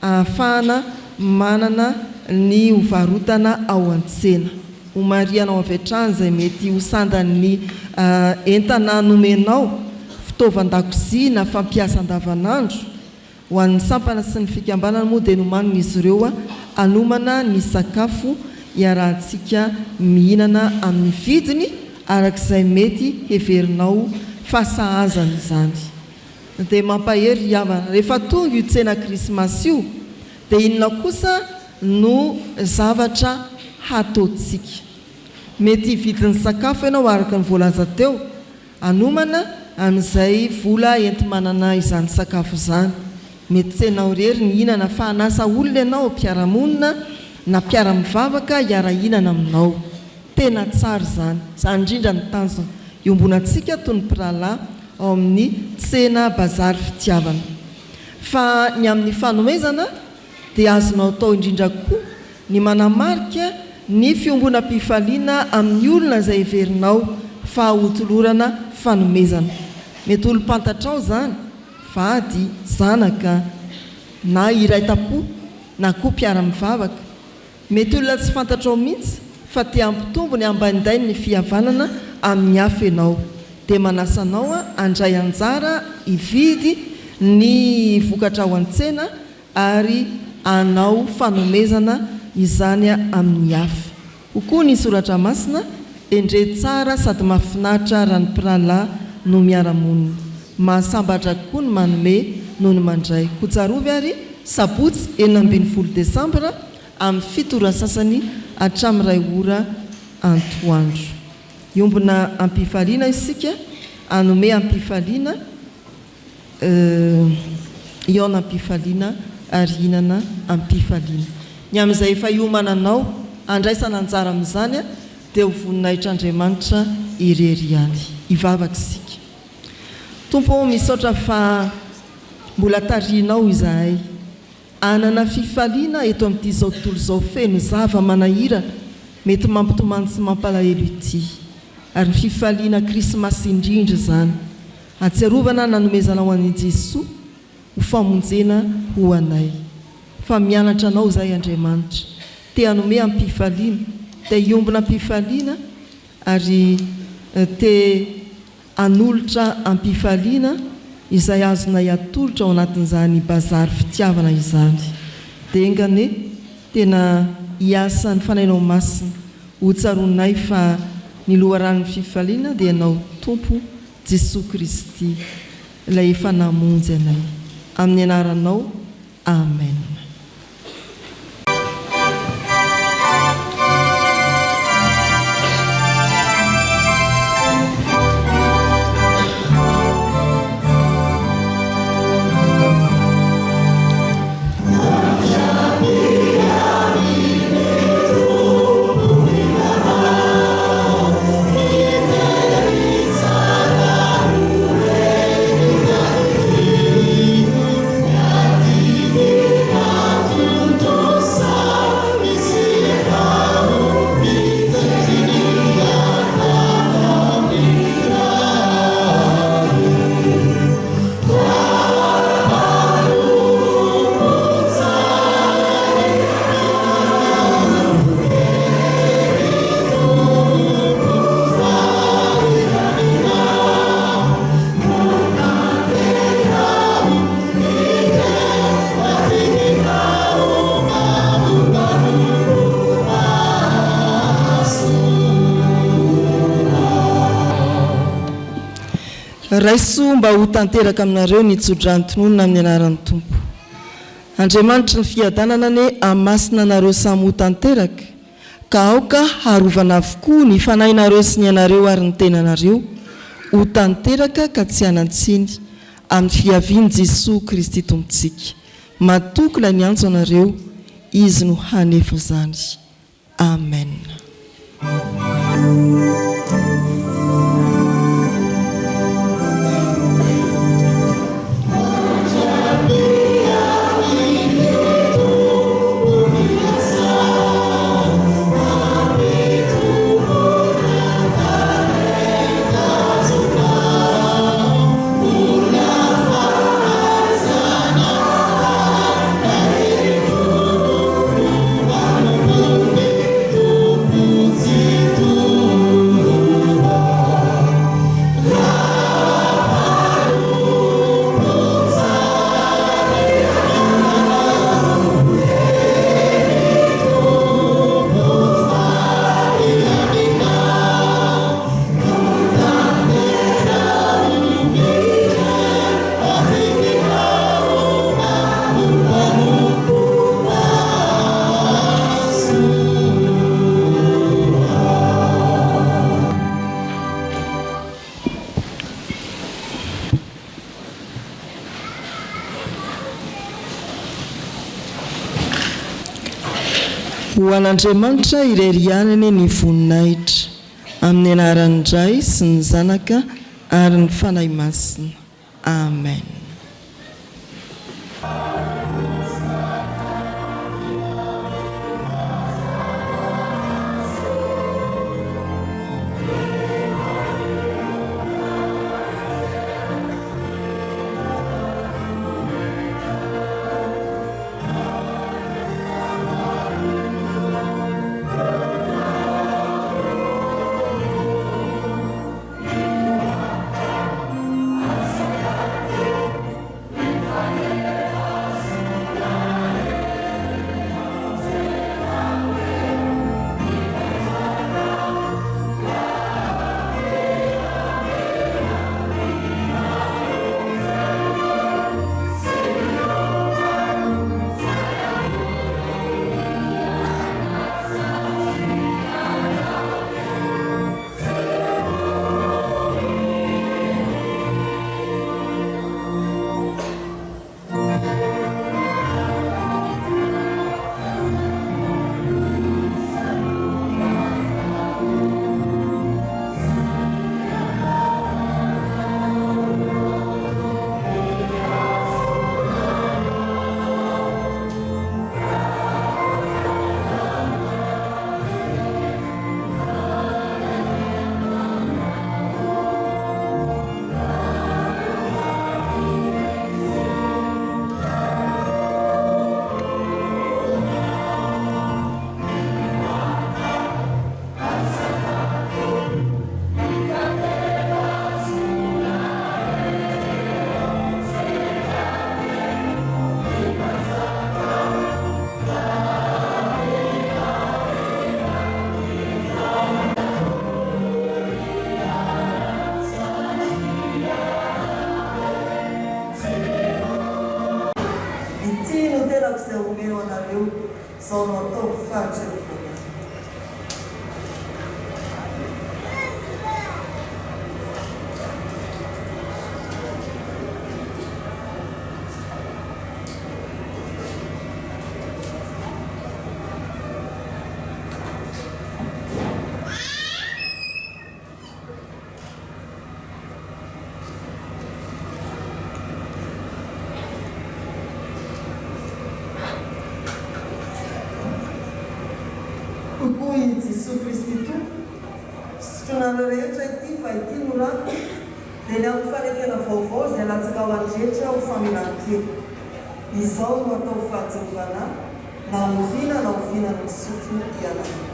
ahafahana manana ny hovarotana ao an-tsena. Ho marianao avy hatrany izay mety ho sandan'ny entana nomenao, fitaovan-dakozia na fampiasa andavanandro, ho an'ny sampana sy ny fikambanana moa dia nomanina izy ireo anomana ny sakafo hiarahantsika mihinana amin'ny vidiny arak'izay mety heverinao fasahazana izany. Dia mampahery havana rehefa tonga io tsena krismasy io dia inona kosa no zavatra hataontsika. Mety vidin'ny sakafo ianao araka ny voalaza teo, anomana amin'izay vola enti-manana izany sakafo izany. Mety tsenao rery ny hinana fa hanasa olona ianao mpiara-monina na mpiara-mivavaka hiara-hinana aminao. Tena tsara izany, izany indrindra ny tanjona iombonantsika toy ny mpirahalahy ao amin'ny tsena bazary fitiavana. Fa ny amin'ny fanomezana dia azonao tao indrindra koa ny manamarika ny fiombonam-pifaliana amin'ny olona izay heverinao fa hotolorana fanomezana. Mety olom-pantatrao izany, vady, zanaka, na iray tapo, na koa mpiara-mivavaka. Mety olona tsy fantatrao mihitsy fa te hampitombo ny ambandainy ny fihavanana amin'ny hafa ianao. Dia manasanao handray anjara hividy ny vokatra ao an-tsena ary hanao fanomezana izany amin'ny hafa. Ho koa ny soratra masina, endre tsara sady mahafinaritra raha ny mpirahalahy no miara-monina. Mahasambatra koa ny manome noho ny mandray. Kotsarovy ary sabotsy 12 Desambra amin'ny fitora sasany hatramin'ny ray ora antoandro. Iombona ampifaliana isika, anome ampifaliana, iona ampifaliana ary hinana ampifaliana. Ny amin'izay efa iomananao andraisana anjara amin'izany dia ho voninahitran'Andriamanitra ireriany. Ivavaka isika. Tompo, misaotra fa mbola tarihinao izahay anana fifaliana eto amin'ity izao tontolo izao feno zava manahira mety mampitomany sy mampalahelo ity, ary ny fifaliana krismasy indrindra zany atsiarovana nanomezana ho an'i Jesosy ho famonjena ho anay. Fa mianatra anao izay Andriamanitra, te hanome ampifaliana, te hiombona ampifaliana ary te anolotra ampifaliana izay azonay atolotra ao anatin'izany bazary fitiavana izany. Dia engane tena hiasa ny fanainao masina ho tsaronay fa ny loharan'ny fifaliana dia ianao Tompo Jesosy Kristy ilay efa namonjy anay. Amin'ny anaranao, amen. Raiso mba ho tanteraka aminareo ny tsodranotononona amin'ny anaran'ny Tompo. Andriamanitra ny fiadanana ny amasina anareo samy ho tanteraka, ka aoka harovana avokoa ny fanahinareo sy ny anareo ary ny tenanareo ho tanteraka ka tsy hanantsiny amin'ny fiavian'i Jesosy Kristy Tompontsika. Matoky ilay miantso anareo, izy no hanefa zany. Amen. Ho an'Andriamanitra irerianany ny voninahitra amin'ny anaran'ny Ray sy ny Zanaka ary ny fanahy masina. Amen. Mahafinaritra rehetra ity fa ity no raha dia ny amin'ny fanekena vaovao izay latsaka ho andrehetra ho faminankely. Izao no atao fahatsirovana na oviana na oviana ny misotro ianana.